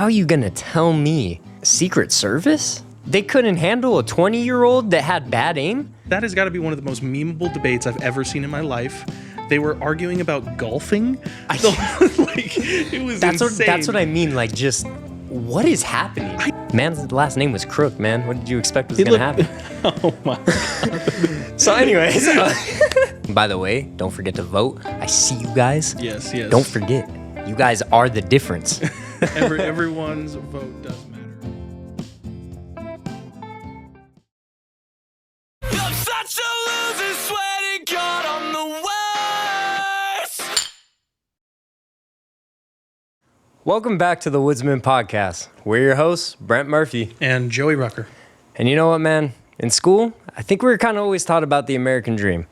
How are you gonna tell me? Secret Service? They couldn't handle a 20-year-old that had bad aim? That has got to be one of the most memeable debates I've ever seen in my life. They were arguing about golfing. It was insane. That's what I mean. Like, just what is happening? Man's last name was Crook, man. What did you expect was gonna happen? Oh my God. So anyways, by the way, don't forget to vote. I see you guys. Yes. Don't forget, you guys are the difference. Everyone's vote does matter. I'm such a loser, sweating God, I'm the worst. Welcome back to the Woodsmen Podcast. We're your hosts, Brent Murphy. And Joey Rucker. And you know what, man? In school, I think we were kind of always taught about the American dream.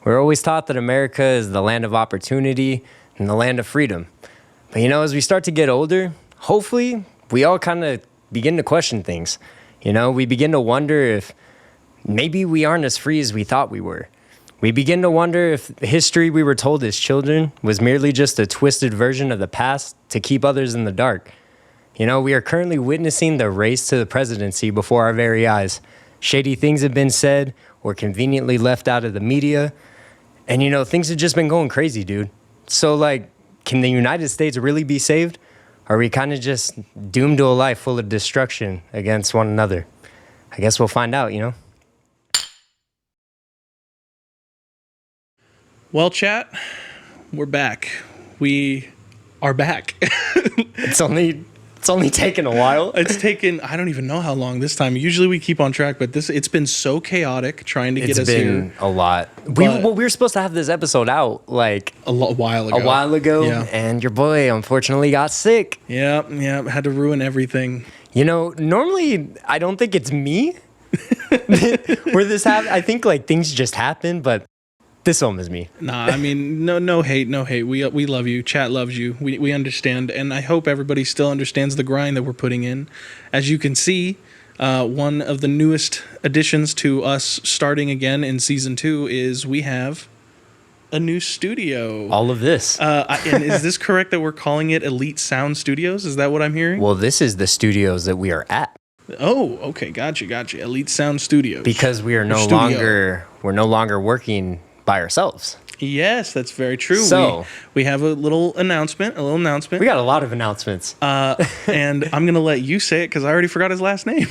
We were always taught that America is the land of opportunity and the land of freedom. But as we start to get older, hopefully we all kind of begin to question things. We begin to wonder if maybe we aren't as free as we thought we were. We begin to wonder if the history we were told as children was merely just a twisted version of the past to keep others in the dark. We are currently witnessing the race to the presidency before our very eyes. Shady things have been said or conveniently left out of the media. And, things have just been going crazy, dude. So, can the United States really be saved? Or are we kind of just doomed to a life full of destruction against one another? I guess we'll find out, Well, chat, we're back. We are back. It's only taken a while. It's taken, I don't even know how long this time. Usually we keep on track, but it's been so chaotic trying to get us here. It's been a lot. We were supposed to have this episode out a while ago. Yeah. And your boy unfortunately got sick. Yeah, had to ruin everything. Normally I don't think it's me where this happened. I think things just happen, but this one is me. Nah, I mean, no hate. We love you. Chat loves you. We understand, and I hope everybody still understands the grind that we're putting in. As you can see, one of the newest additions to us starting again in season 2 is we have a new studio. All of this. And is this correct that we're calling it Elite Sound Studios? Is that what I'm hearing? Well, this is the studios that we are at. Oh, okay, gotcha. Elite Sound Studios. Because we are no longer working by ourselves. Yes, that's very true. So we have a little announcement. We got a lot of announcements. And I'm going to let you say it because I already forgot his last name.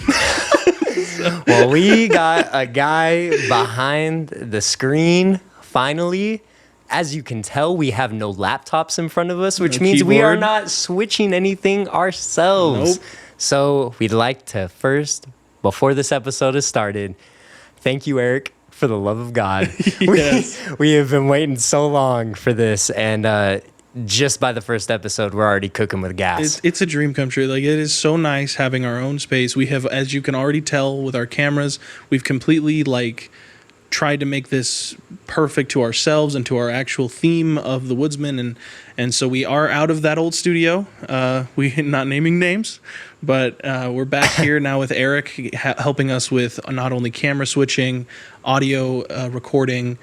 Well, we got a guy behind the screen, finally. As you can tell, we have no laptops in front of us, which means we are not switching anything ourselves. Nope. So we'd like to first, before this episode has started, thank you, Eric, for the love of God. Yes. We have been waiting so long for this, and just by the first episode, we're already cooking with gas. It's a dream come true. It is so nice having our own space. We have, as you can already tell with our cameras, we've completely tried to make this perfect to ourselves and to our actual theme of the Woodsman, and so we are out of that old studio. We're not naming names, but we're back here now with Eric helping us with not only camera switching, audio recording.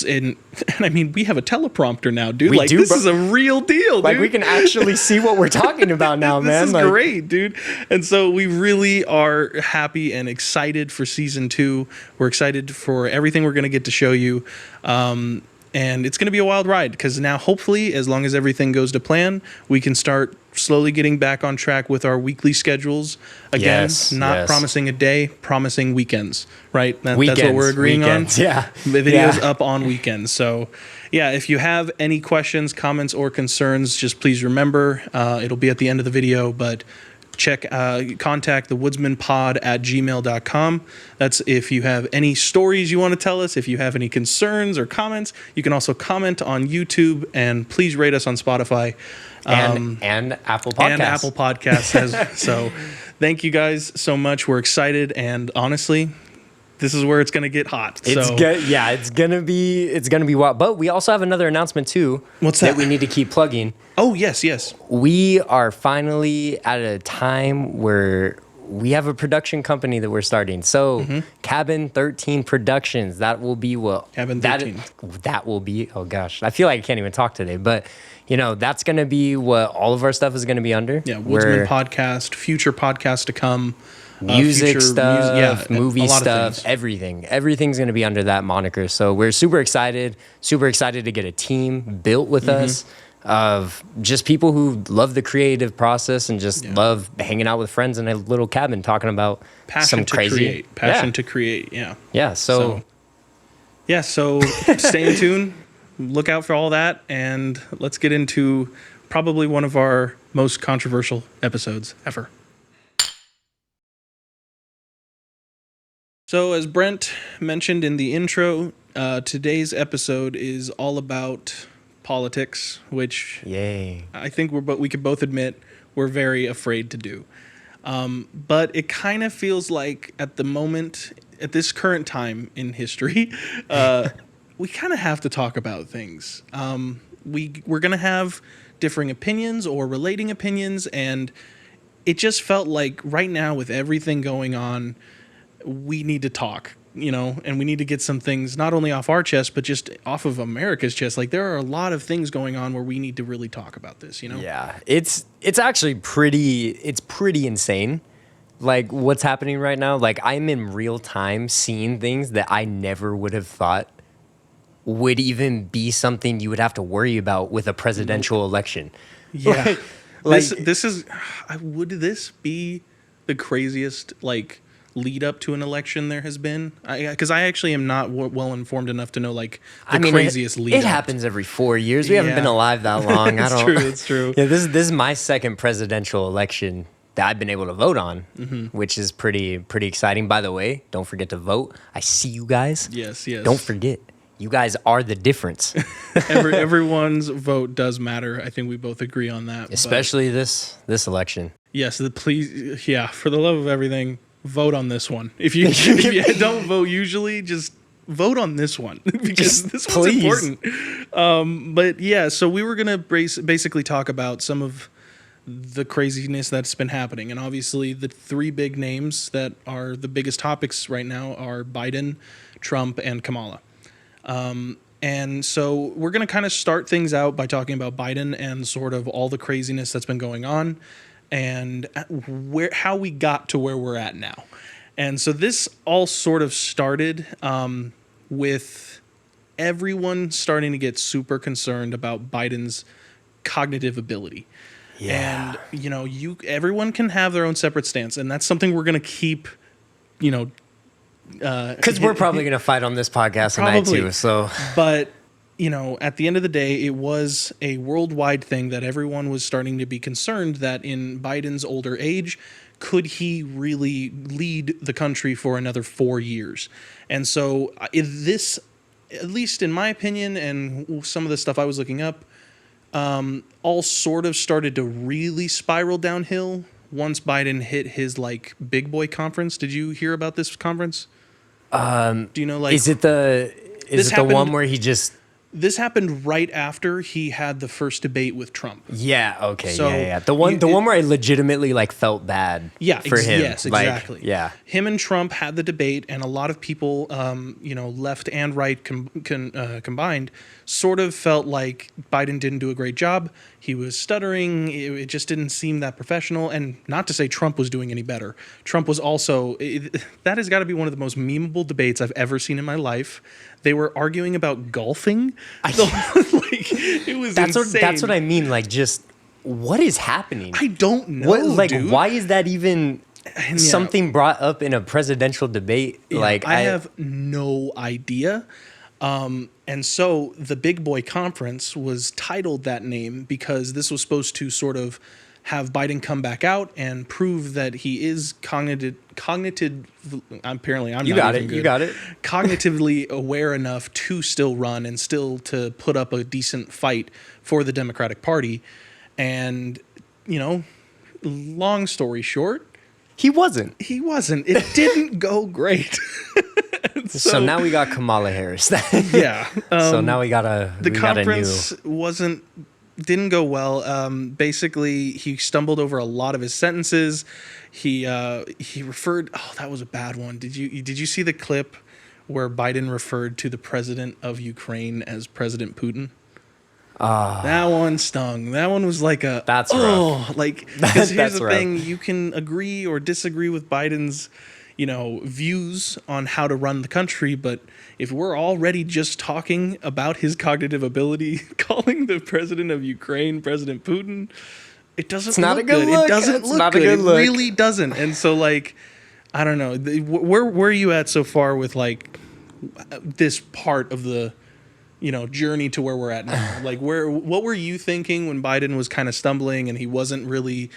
And I mean, we have a teleprompter now, dude. This is a real deal, dude. We can actually see what we're talking about now, man. This is great, dude. And so we really are happy and excited for season 2. We're excited for everything we're going to get to show you. And it's going to be a wild ride because now, hopefully, as long as everything goes to plan, we can start slowly getting back on track with our weekly schedules. Again, not promising a day, promising weekends, right? That's what we're agreeing on. Yeah. The video's up on weekends. So, yeah, if you have any questions, comments, or concerns, just please remember, it'll be at the end of the video, but contact the Woodsmen Pod at gmail.com. That's if you have any stories you want to tell us, if you have any concerns or comments. You can also comment on YouTube, and please rate us on Spotify. And Apple Podcasts. So thank you guys so much. We're excited, and honestly, this is where it's going to get hot. It's going to be wild. But we also have another announcement too. What's that? That we need to keep plugging. Oh, yes. We are finally at a time where we have a production company that we're starting. So Cabin 13 Productions, that will be what? Cabin 13. That will be, oh gosh, I feel like I can't even talk today, but you know, that's going to be what all of our stuff is going to be under. Yeah, Woodsmen Podcast, future podcasts to come. Music stuff, movie a lot stuff, of things. everything. Everything's going to be under that moniker. So we're super excited to get a team built with us of just people who love the creative process and just love hanging out with friends in a little cabin talking about some crazy Passion to create, yeah. Yeah, so stay in tune. Look out for all that, and let's get into probably one of our most controversial episodes ever. So, as Brent mentioned in the intro, today's episode is all about politics, which yay. I think we could both admit we're very afraid to do. But it kind of feels like at the moment, at this current time in history, we kind of have to talk about things. We're going to have differing opinions or relating opinions, and it just felt like right now with everything going on, we need to talk, you know, and we need to get some things not only off our chest, but just off of America's chest. Like there are a lot of things going on where we need to really talk about this, you know? Yeah, it's actually pretty insane. Like what's happening right now, like I'm in real time seeing things that I never would have thought would even be something you would have to worry about with a presidential election. Yeah. Like, this is, would this be the craziest, like, lead up to an election there has been? Because I actually am not well informed enough to know like the craziest lead. It happens every 4 years. We haven't been alive that long. It's true. Yeah, this is my second presidential election that I've been able to vote on, which is pretty exciting. By the way, don't forget to vote. I see you guys. Yes. Don't forget, you guys are the difference. Everyone's vote does matter. I think we both agree on that. Especially this election. Yes, please, for the love of everything, vote on this one. If you don't vote usually, just vote on this one because this one's important. But yeah, so we were gonna basically talk about some of the craziness that's been happening, and obviously the three big names that are the biggest topics right now are Biden, Trump, and Kamala. And so we're going to kind of start things out by talking about Biden and sort of all the craziness that's been going on and how we got to where we're at now. And so this all sort of started with everyone starting to get super concerned about Biden's cognitive ability. Yeah. And, you know, everyone can have their own separate stance, and that's something we're going to keep, you know, because we're probably going to fight on this podcast tonight too. So, but you know, at the end of the day, it was a worldwide thing that everyone was starting to be concerned that in Biden's older age, could he really lead the country for another 4 years? And so, this, at least in my opinion, and some of the stuff I was looking up, all sort of started to really spiral downhill once Biden hit his like big boy conference. Did you hear about this conference? Do you know, like, is it the one where he just? This happened right after he had the first debate with Trump. Yeah. Okay. So yeah. The one where I legitimately like felt bad. Yeah. For him. Yes. Exactly. Like, yeah. Him and Trump had the debate, and a lot of people, you know, left and right combined, sort of felt like Biden didn't do a great job. He was stuttering. It just didn't seem that professional. And not to say Trump was doing any better. Trump was also, that has got to be one of the most memeable debates I've ever seen in my life. They were arguing about golfing. It was insane. That's what I mean. Like, just what is happening? I don't know, dude. Why is that even something brought up in a presidential debate? Yeah, like, I have no idea. And so the Big Boy Conference was titled that name because this was supposed to sort of have Biden come back out and prove that he is apparently I'm you not got even it. good, You got it. cognitively aware enough to still run and still to put up a decent fight for the Democratic Party. And, you know, long story short, He wasn't. It didn't go great. So now we got Kamala Harris. Yeah. So now we got the conference wasn't Didn't go well. Basically, he stumbled over a lot of his sentences. He referred. Oh, that was a bad one. Did you see the clip where Biden referred to the president of Ukraine as President Putin? That one stung. That one was like a That's rough. like, because here's That's the rough. thing: you can agree or disagree with Biden's, views on how to run the country, but if we're already just talking about his cognitive ability, calling the president of Ukraine President Putin, it doesn't It's not look a good look. It doesn't It's look not a good. good look. It really doesn't. And so, like, I don't know. Where are you at so far with like this part of the journey to where we're at now? Like, what were you thinking when Biden was kind of stumbling and he wasn't really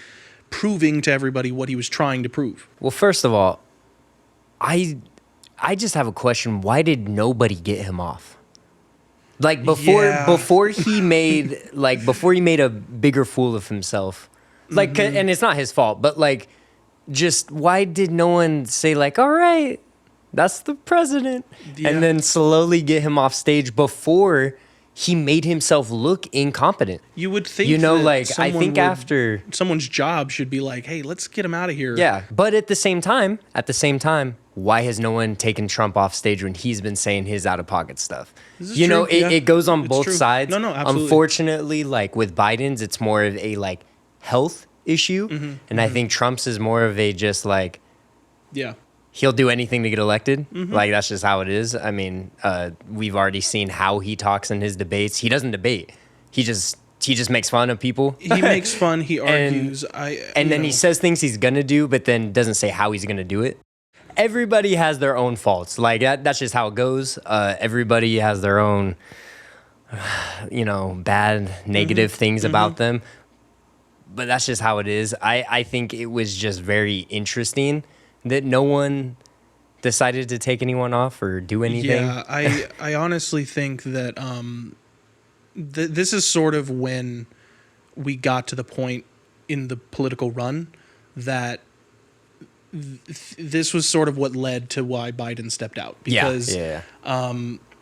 proving to everybody what he was trying to prove? Well, first of all, I just have a question. Why did nobody get him off? Like before he made a bigger fool of himself. Like, and it's not his fault, but like, just why did no one say like, all right, that's the president, and then slowly get him off stage before he made himself look incompetent? You would think, I think after someone's job should be like, hey, let's get him out of here. Yeah, but at the same time, why has no one taken Trump off stage when he's been saying his out-of-pocket stuff? This is true. It goes on It's both true. sides. No, absolutely. Unfortunately, like with Biden's, it's more of a like health issue, and I think Trump's is more of a just like Yeah. he'll do anything to get elected. Like that's just how it is. I mean, we've already seen how he talks in his debates. He doesn't debate. He just makes fun of people. He makes fun. He argues. And then he says things he's gonna do, but then doesn't say how he's gonna do it. Everybody has their own faults. Like that's just how it goes. Everybody has their own, bad, negative things about them. But that's just how it is. I think it was just very interesting that no one decided to take anyone off or do anything. Yeah, I honestly think that this is sort of when we got to the point in the political run that this was sort of what led to why Biden stepped out. Because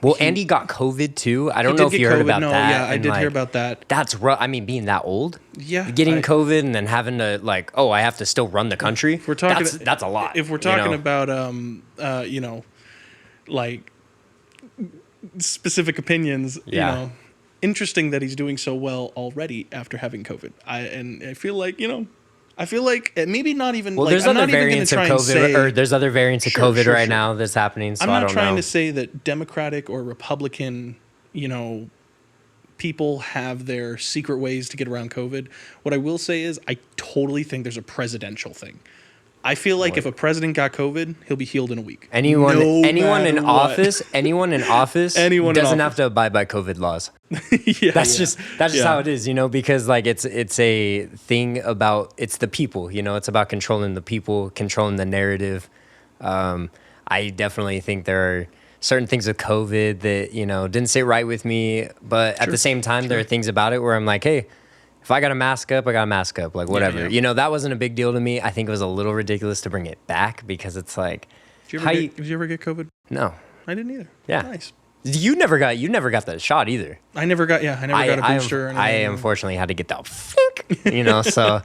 Well, Andy got COVID too. I don't know if you heard about that. Yeah, I And, did like, hear about that. That's rough. I mean, being that old, Yeah, getting COVID and then having to like, oh, I have to still run the country. If we're talking, that's a lot. If we're talking about like specific opinions, Yeah. Interesting that he's doing so well already after having COVID. I feel like maybe not even. Well, like, there's I'm other not even gonna variants of try and COVID, say- or there's other variants of Sure, COVID sure, right sure. now that's happening. So I'm I not don't trying know. to say that Democratic or Republican, people have their secret ways to get around COVID. What I will say is I totally think there's a presidential thing. I feel like if a president got COVID, he'll be healed in a week. Anyone in matter what. office Anyone in doesn't have to abide by COVID laws. That's just how it is, because like it's a thing about, it's the people, it's about controlling the people, controlling the narrative. I definitely think there are certain things with COVID that, didn't sit right with me, but at the same time, there are things about it where I'm like, hey, if I got to mask up, I got to mask up, like whatever. Yeah. That wasn't a big deal to me. I think it was a little ridiculous to bring it back because it's like, Did how you ever get COVID? no. I didn't either. Yeah. Nice. You never got the shot either. I never got a booster. or I anything. unfortunately had to get that, so.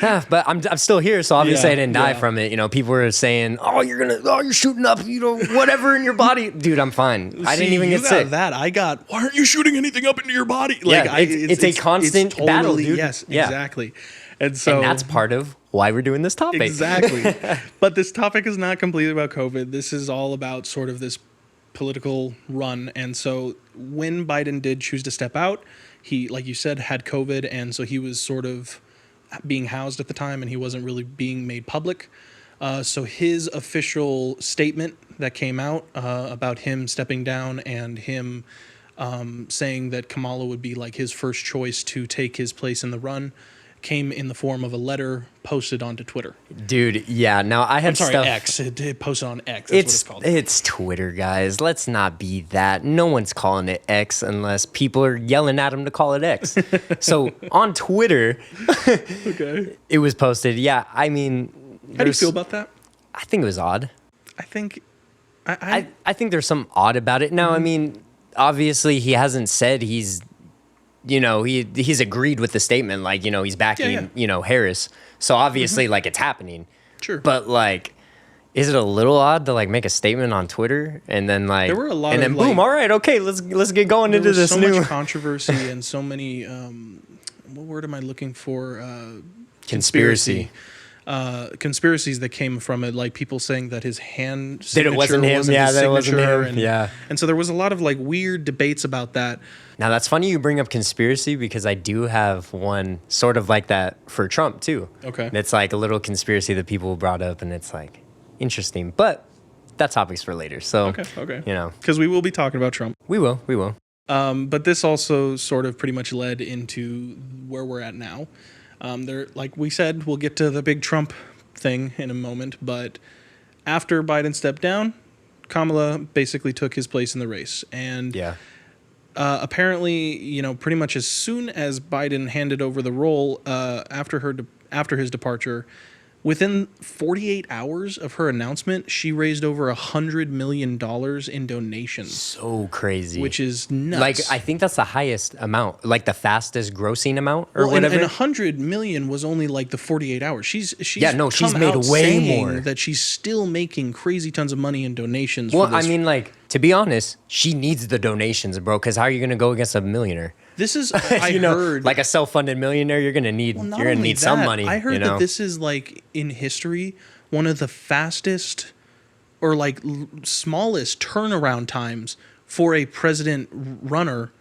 Yeah, but I'm still here, so obviously I didn't die from it. People were saying, "Oh, you're shooting up, whatever in your body." Dude, I'm fine. I didn't even get sick. That I got. Why aren't you shooting anything up into your body? Like, Yeah, it's a constant battle, dude. Yes, Yeah. exactly. And so And that's part of why we're doing this topic. exactly. But this topic is not completely about COVID. This is all about sort of this political run. And so when Biden did choose to step out, he, like you said, had COVID, and so he was sort of being housed at the time, and he wasn't really being made public. So his official statement that came out about him stepping down and him saying that Kamala would be like his first choice to take his place in the run came in the form of a letter posted onto Twitter. Dude, yeah. Now I had I'm sorry, stuff. X. It posted on X. That's what it's called. It's Twitter, guys. Let's not be that. No one's calling it X unless people are yelling at him to call it X. So on Twitter, Okay. it was posted. Yeah, I mean, How do you feel about that? I think it was odd. I think I think there's some odd about it. Now, I mean, obviously he hasn't said he's he's agreed with the statement, like, he's backing, Harris. So obviously, like, it's happening. Sure. But, like, is it a little odd to, like, make a statement on Twitter and then, like, there were a lot and of, then boom, all right, okay, let's get going into this so new much controversy and so many what word am I looking for? conspiracy. Conspiracies that came from it, like people saying that his hand That it wasn't him. his Yeah, that it wasn't signature, him. Yeah. And so there was a lot of like weird debates about that. Now, that's funny you bring up conspiracy because I do have one sort of like that for Trump, too. Okay. It's like a little conspiracy that people brought up, and it's like interesting. But that topic's for later. So, Okay. you Because we will be talking about Trump. we will. But this also sort of pretty much led into where we're at now. There, like we said, we'll get to the big Trump thing in a moment. But after Biden stepped down, Kamala basically took his place in the race. And Yeah. apparently, pretty much as soon as Biden handed over the role after his departure, within 48 hours of her announcement, she raised over $100 million in donations. So crazy. Which is nuts. Like, I think that's the highest amount, like the fastest grossing amount or Well, whatever. And 100 million was only like the 48 hours. She's Yeah, no, she's come made out way saying more. that she's still making crazy tons of money in donations. Well, for this. I mean, like, to be honest, she needs the donations, bro, because how are you going to go against a millionaire? This is I heard like a self-funded millionaire, you're going to need not you're going to only need some that, money, I heard that this is like in history one of the fastest or like smallest turnaround times for a president runner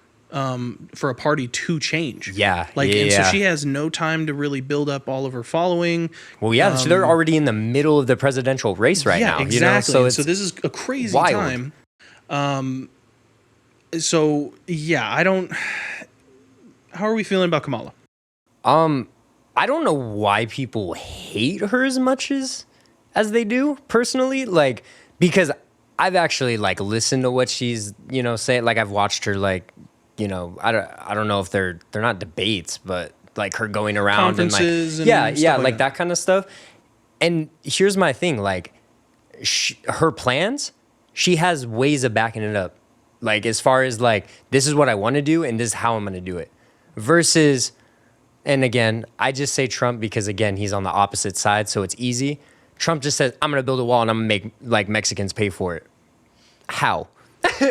for a party to change. Yeah, Like yeah, and yeah. so she has no time to really build up all of her following. Well, yeah, so they're already in the middle of the presidential race right now. Exactly. So And it's so this is a crazy wild. time. So yeah, I don't. How are we feeling about Kamala? I don't know why people hate her as much as they do personally, like, because I've actually like listened to what she's, saying. Like, I've watched her, like, I don't know if they're not debates, but like her going around Conferences and and stuff like that kind of stuff. And here's my thing, like, her plans, she has ways of backing it up. Like, as far as like, this is what I want to do and this is how I'm going to do it. Versus, and again, I just say Trump because, again, he's on the opposite side, so it's easy. Trump just says, I'm going to build a wall and I'm going to make, like, Mexicans pay for it. How?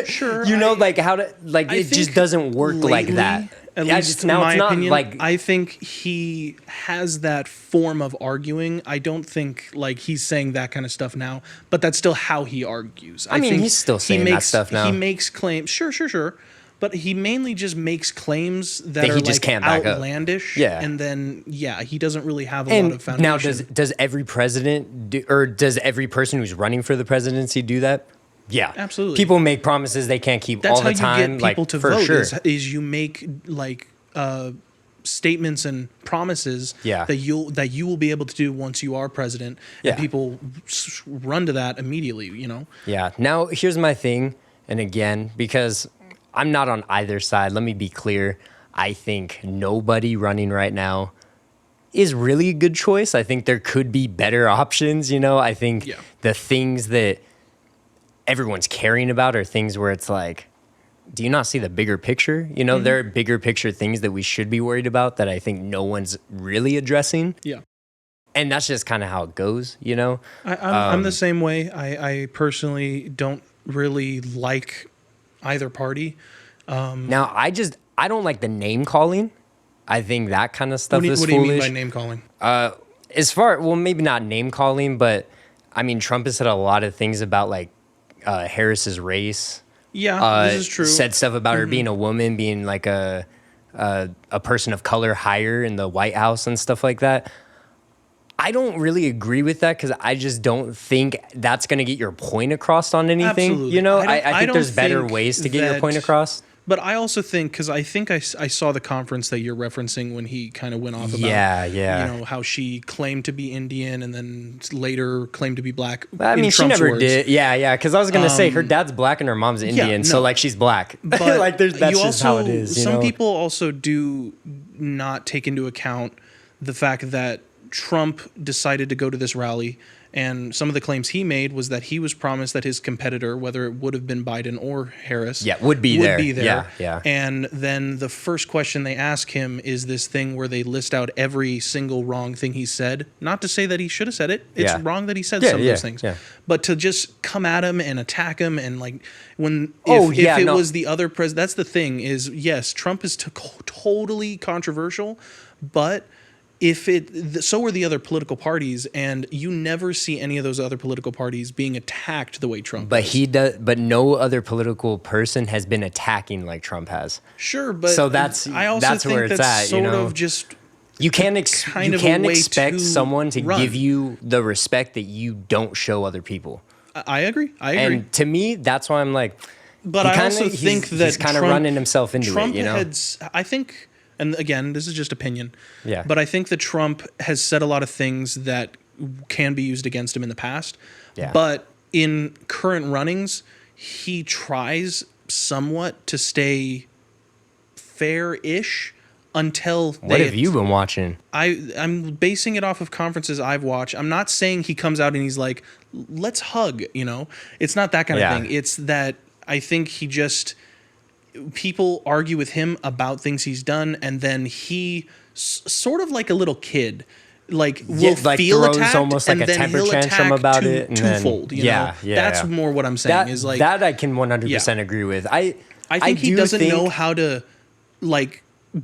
Sure. Like, how to, like, it just doesn't work like that. At Yeah, least just in now my it's not opinion, like, I think he has that form of arguing. I don't think like he's saying that kind of stuff now, but that's still how he argues. I mean, think he's still he saying that makes, stuff now. He makes claims. Sure. But he mainly just makes claims that That are he just like can't back up. outlandish. Yeah. And then, he doesn't really have a lot of and foundation. now does every president do, or does every person who's running for the presidency do that? Yeah, Absolutely. People make promises they can't keep That's all the time. how you get people like, to for vote sure. is you make like statements and promises Yeah. that you will be able to do once you are president, Yeah. and people run to that immediately. Yeah. Now, here's my thing. And again, because I'm not on either side, let me be clear. I think nobody running right now is really a good choice. I think there could be better options. I think the things that everyone's caring about are things where it's like, do you not see the bigger picture? There are bigger picture things that we should be worried about that I think no one's really addressing. Yeah. And that's just kind of how it goes, I'm the same way. I personally don't really like either party. Now, I don't like the name calling. I think that kind of stuff is What do you mean foolish. by name calling? Maybe not name calling, but I mean, Trump has said a lot of things about like Harris's race. Yeah, this is true. Said stuff about her being a woman, being like a person of color higher in the White House and stuff like that. I don't really agree with that because I just don't think that's going to get your point across on anything. Absolutely. I think there's better ways to get your point across. But I also think, because I think I saw the conference that you're referencing when he kind of went off about, how she claimed to be Indian and then later claimed to be black. I mean, she never did. Yeah. Because I was gonna say her dad's black and her mom's Indian, so like she's black. But like that's just how it is. Some people also do not take into account the fact that Trump decided to go to this rally And some of the claims he made was that he was promised that his competitor, whether it would have been Biden or Harris, would be there. Yeah. And then the first question they ask him is this thing where they list out every single wrong thing he said. Not to say that he should have said it. It's wrong that he said some of those things. Yeah. But to just come at him and attack him and like if it was the other president, that's the thing is, yes, Trump is totally controversial, but so are the other political parties, and you never see any of those other political parties being attacked the way Trump is. But no other political person has been attacking like Trump has. Sure, but so that's where it's at. Sort of just you can't expect someone to give you the respect that you don't show other people. I agree. And to me, that's why I'm like. But I also think that he's kind of running himself into Trump it. You know, I think. And again, this is just opinion. Yeah. But I think that Trump has said a lot of things that can be used against him in the past. Yeah. But in current runnings, he tries somewhat to stay fair-ish until What have you been watching? I'm basing it off of conferences I've watched. I'm not saying he comes out and he's like, let's hug, you know? It's not that kind of thing. It's that I think he just... people argue with him about things he's done, and then he sort of like a little kid, will feel attacked, almost like and a then temper he'll tantrum attack about it, and twofold. You know? That's more what I'm saying. Is like that I can 100% agree with. I think he doesn't know how to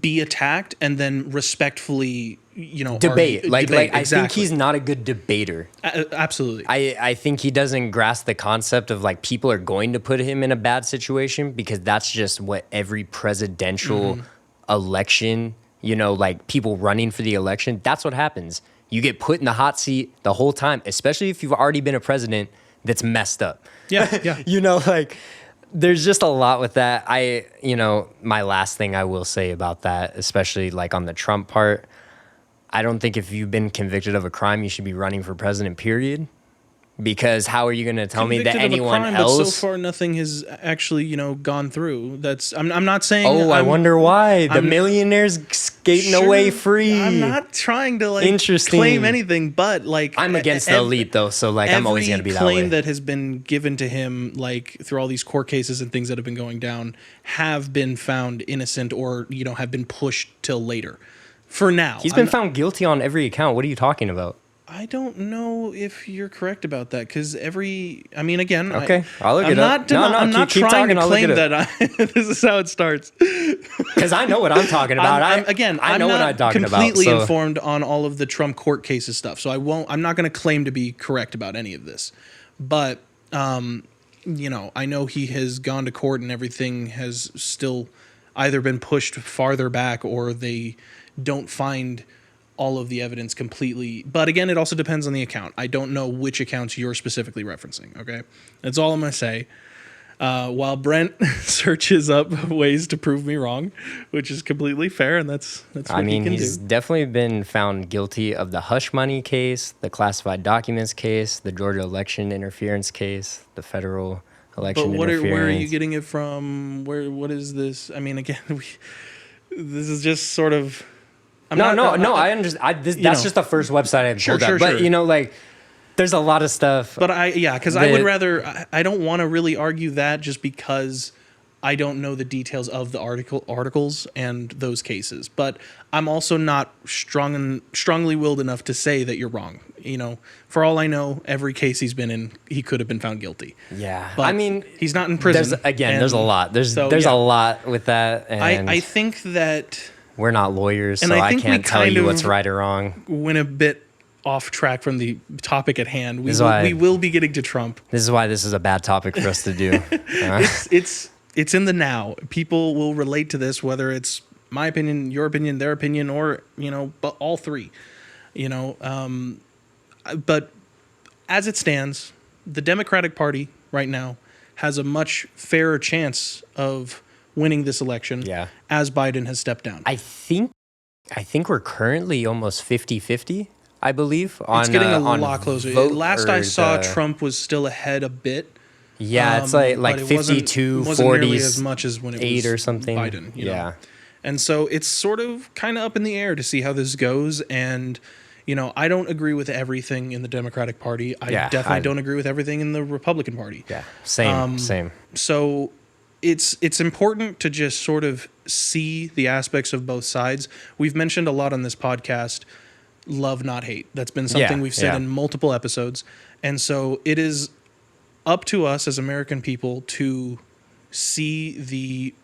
be attacked and then respectfully, debate. Exactly. I think he's not a good debater. Absolutely. I think he doesn't grasp the concept of like people are going to put him in a bad situation because that's just what every presidential election, like people running for the election, that's what happens. You get put in the hot seat the whole time, especially if you've already been a president that's messed up. Yeah. There's just a lot with that. My last thing I will say about that, especially like on the Trump part, I don't think if you've been convicted of a crime, you should be running for president, period. Because how are you going to tell me that anyone else? But so far, nothing has actually, gone through. I'm not saying. I wonder why the millionaires skating away free. I'm not trying to claim anything, but I'm against the elite though, so I'm always going to be that way. Every claim that has been given to him, through all these court cases and things that have been going down, have been found innocent or have been pushed till later. For now, he's been found guilty on every account. What are you talking about? I don't know if you're correct about that because again, okay, I'll look it up. I'm not keep trying talking, to claim that this is how it starts. Because I know what I'm talking about. I'm not completely informed on all of the Trump court cases stuff, so I'm not going to claim to be correct about any of this. But I know he has gone to court and everything has still either been pushed farther back or they don't find all of the evidence completely. But again, it also depends on the account. I don't know which accounts you're specifically referencing, okay? That's all I'm going to say. While Brent searches up ways to prove me wrong, which is completely fair, and that's what he can he's do. Definitely been found guilty of the hush money case, the classified documents case, the Georgia election interference case, the federal election interference. Where are you getting it from? What is this? Again, this is just sort of... I understand. That's just the first website I've pulled up. But, there's a lot of stuff. But because I would rather... I don't want to really argue that just because I don't know the details of the articles and those cases. But I'm also not strongly willed enough to say that you're wrong. For all I know, every case he's been in, he could have been found guilty. Yeah. But he's not in prison. There's a lot. There's a lot with that. And I think that... We're not lawyers, so I can't tell you what's right or wrong. Went a bit off track from the topic at hand. We will be getting to Trump. This is why this is a bad topic for us to do. It's in the now. People will relate to this, whether it's my opinion, your opinion, their opinion, or but all three. But as it stands, the Democratic Party right now has a much fairer chance of winning this election as Biden has stepped down. I think we're currently almost 50-50, I believe. It's getting a lot closer. Last I saw, Trump was still ahead a bit. Yeah, it's like 52, 40, nearly as much as when it was or something. Biden. You know? And so it's sort of kind of up in the air to see how this goes. And I don't agree with everything in the Democratic Party. I definitely don't agree with everything in the Republican Party. Yeah, same. So it's important to just sort of see the aspects of both sides. We've mentioned a lot on this podcast, love, not hate. That's been something we've said in multiple episodes. And so it is up to us as American people to see the,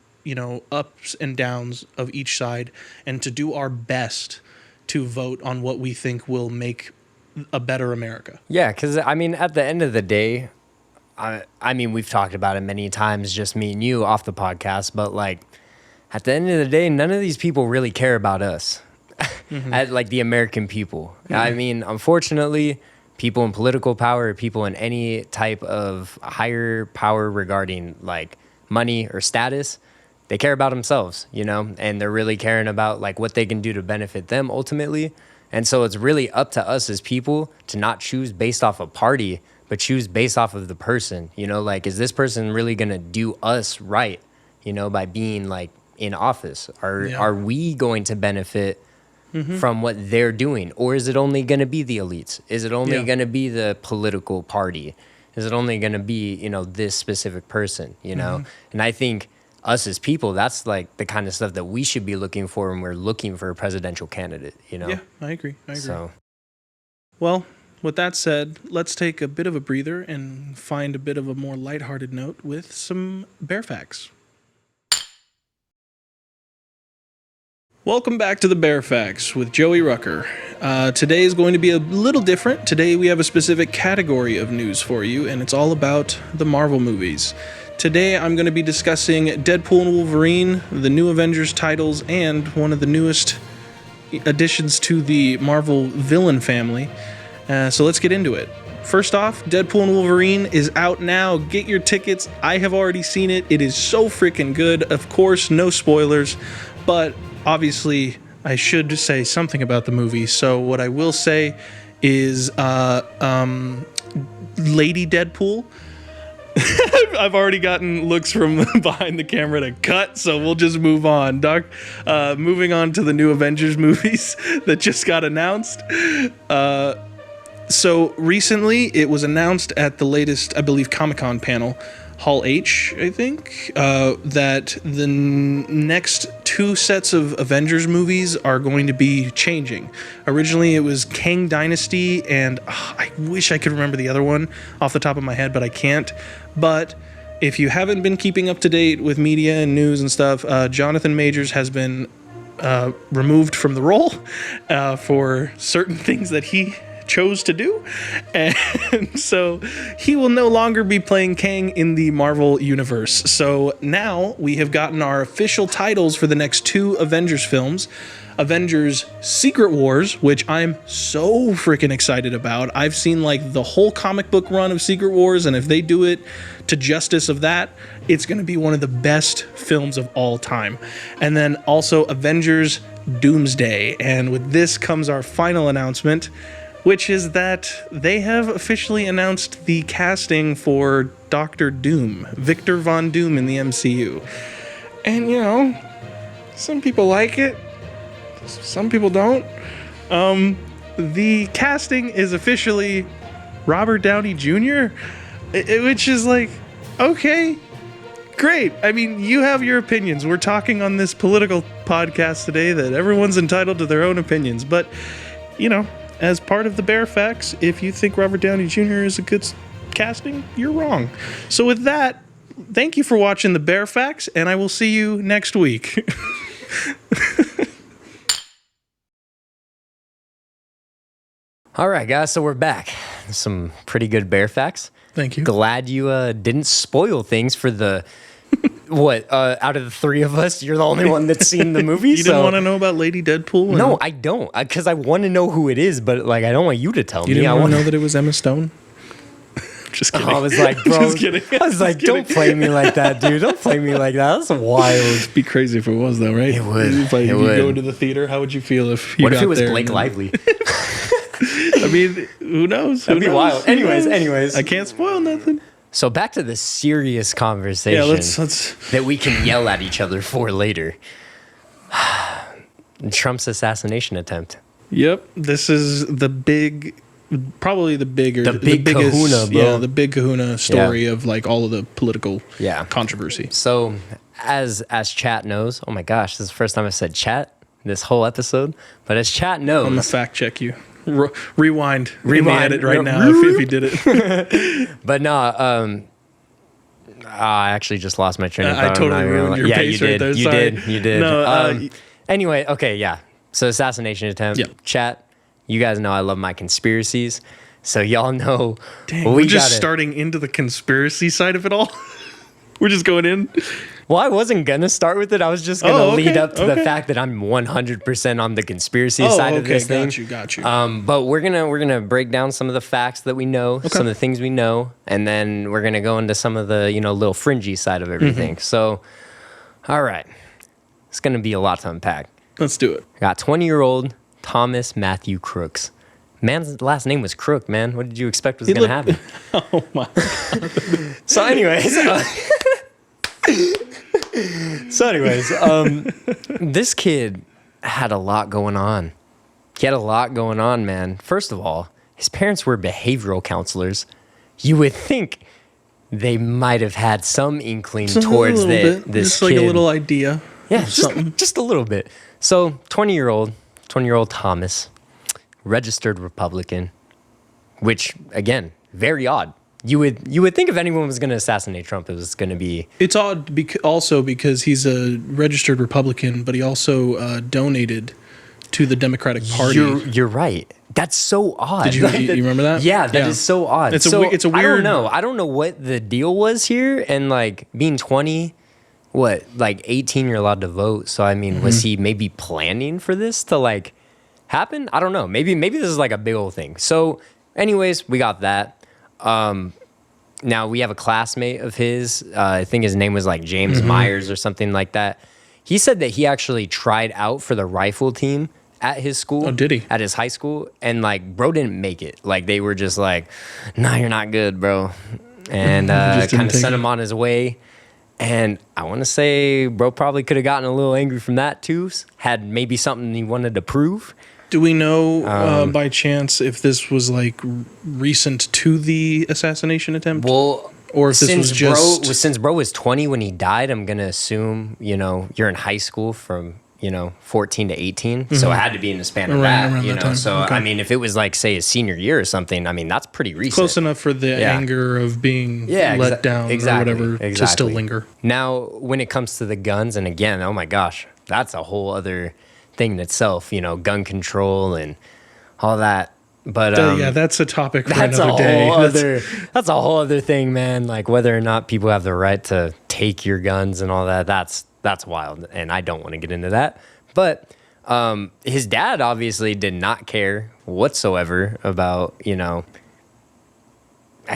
ups and downs of each side and to do our best to vote on what we think will make a better America. Yeah, because, at the end of the day, we've talked about it many times, just me and you off the podcast, but, at the end of the day, none of these people really care about us, the American people. Mm-hmm. Unfortunately, people in political power, people in any type of higher power regarding, money or status, they care about themselves, and they're really caring about, what they can do to benefit them ultimately. And so it's really up to us as people to not choose based off a party, but choose based off of the person, is this person really going to do us right, by being in office? Are we going to benefit from what they're doing? Or is it only going to be the elites? Is it only going to be the political party? Is it only going to be, this specific person, And I think us as people, that's the kind of stuff that we should be looking for when we're looking for a presidential candidate, Yeah, I agree. So, well, with that said, let's take a bit of a breather and find a bit of a more lighthearted note with some bear facts. Welcome back to the Bear Facts with Joey Rucker. Today is going to be a little different. Today we have a specific category of news for you, and it's all about the Marvel movies. Today I'm going to be discussing Deadpool and Wolverine, the new Avengers titles, and one of the newest additions to the Marvel villain family. So let's get into it. First off, Deadpool and Wolverine is out now. Get your tickets. I have already seen it. It is so freaking good. Of course, no spoilers, but obviously I should say something about the movie. So what I will say is Lady Deadpool. I've already gotten looks from behind the camera to cut, so we'll just move on. Moving on to the new Avengers movies that just got announced. So recently, it was announced at the latest, I believe, Comic-Con panel, Hall H, I think, that the next two sets of Avengers movies are going to be changing. Originally, it was Kang Dynasty, and I wish I could remember the other one off the top of my head, but I can't. But if you haven't been keeping up to date with media and news and stuff, Jonathan Majors has been removed from the role for certain things that he chose to do, and so he will no longer be playing Kang in the Marvel universe. So now we have gotten our official titles for the next two Avengers films. Avengers Secret Wars, which I'm so freaking excited about. I've seen the whole comic book run of Secret Wars, and if they do it to justice of that, it's going to be one of the best films of all time. And then also Avengers Doomsday, and with this comes our final announcement, which is that they have officially announced the casting for Dr. Doom, Victor Von Doom in the MCU. And, some people like it, some people don't. The casting is officially Robert Downey Jr., which is okay, great. You have your opinions. We're talking on this political podcast today that everyone's entitled to their own opinions, but, as part of the Bear Facts, if you think Robert Downey Jr. is a good casting, you're wrong. So with that, thank you for watching the Bear Facts, and I will see you next week. all right, guys, so we're back. Some pretty good Bear Facts. Thank you. Glad you didn't spoil things for the... out of the three of us, you're the only one that's seen the movie. You didn't want to know about Lady Deadpool? No, I don't, because I want to know who it is, but I don't want you to tell me. You didn't want to know that it was Emma Stone? Just kidding. I was like, bro, don't play me like that, dude. Don't play me like that. That's wild. It'd be crazy if it was, though, right? It would. If you go into the theater, how would you feel if you What got if it was there Blake Lively? Who knows? That'd be wild. Anyways. I can't spoil nothing. So back to the serious conversation let's that we can yell at each other for later. Trump's assassination attempt. Yep. This is the big, probably the bigger, The big biggest, kahuna, bro. Yeah, the big kahuna story of like all of the political controversy. So as chat knows, oh my gosh, this is the first time I said chat this whole episode. But as chat knows, I'm gonna fact check you. Rewind in the edit right now if he did it. But no, I actually just lost my train of thought. I totally ruined your pace right there. Sorry. You did. No, anyway, okay, yeah. So assassination attempt. Yep. Chat. You guys know I love my conspiracies, so y'all know. Dang, we're just starting into the conspiracy side of it all. We're just going in. Well, I wasn't gonna start with it. I was just gonna lead up to the fact that I'm 100% on the conspiracy side of this thing. Got you. But we're gonna break down some of the facts that we know, some of the things we know, and then we're gonna go into some of the little fringy side of everything. So, all right, it's gonna be a lot to unpack. Let's do it. I got 20-year-old Thomas Matthew Crooks. Man's last name was Crook, man. What did you expect was gonna happen? Oh my God. So, anyways. This kid had a lot going on. He had a lot going on, man. First of all, his parents were behavioral counselors. You would think they might have had some inkling towards this just kid. like a little idea. Yeah, just a little bit. So, 20-year-old Thomas, registered Republican, which, again, very odd. You would think if anyone was going to assassinate Trump, it was going to be... It's odd also because he's a registered Republican, but he also donated to the Democratic Party. You're right. That's so odd. Did you remember that? Yeah, that is so odd. It's a weird... I don't know what the deal was here, and like being 20, 18 you're allowed to vote. So I mean, was he maybe planning for this to like happen? I don't know. Maybe this is like a big old thing. So anyways, we got that. Now we have a classmate of his, I think his name was like James Myers or something like that. He said that he actually tried out for the rifle team at his school. Oh, did he? At his high school. And like, bro didn't make it. Like they were just like, nah, you're not good, bro. And kind of sent him on his way. And I want to say bro probably could have gotten a little angry from that too. Had maybe something he wanted to prove. Do we know by chance if this was like recent to the assassination attempt? Well, or if this was just... since bro was 20 when he died, I'm going to assume, you're in high school from, 14 to 18. So it had to be in the span of that, time. So, okay. I mean, if it was like, say, a senior year or something, I mean, that's pretty recent. Close enough for the anger of being let down or whatever to still linger. Now, when it comes to the guns, and again, oh my gosh, that's a whole other thing in itself, gun control and all that. But that's a topic for another day. That's a whole other thing, man. Like whether or not people have the right to take your guns and all that. That's wild, and I don't want to get into that. But his dad obviously did not care whatsoever about I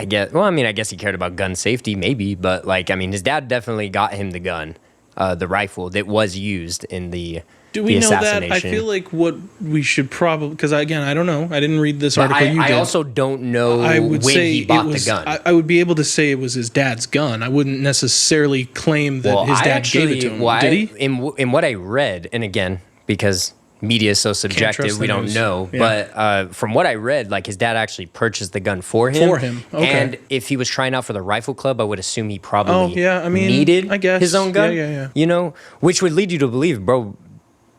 guess he cared about gun safety, maybe, but his dad definitely got him the gun, the rifle that was used in the. Do we know that? I feel like what we should probably... Because, again, I don't know. I didn't read this article you did. I also don't know when he bought the gun. I would be able to say it was his dad's gun. I wouldn't necessarily claim that his dad gave it to him. Did he? In what I read, and again, because media is so subjective, we don't know. Yeah. But from what I read, his dad actually purchased the gun for him. Okay. And if he was trying out for the rifle club, I would assume he probably needed his own gun. Yeah. Which would lead you to believe,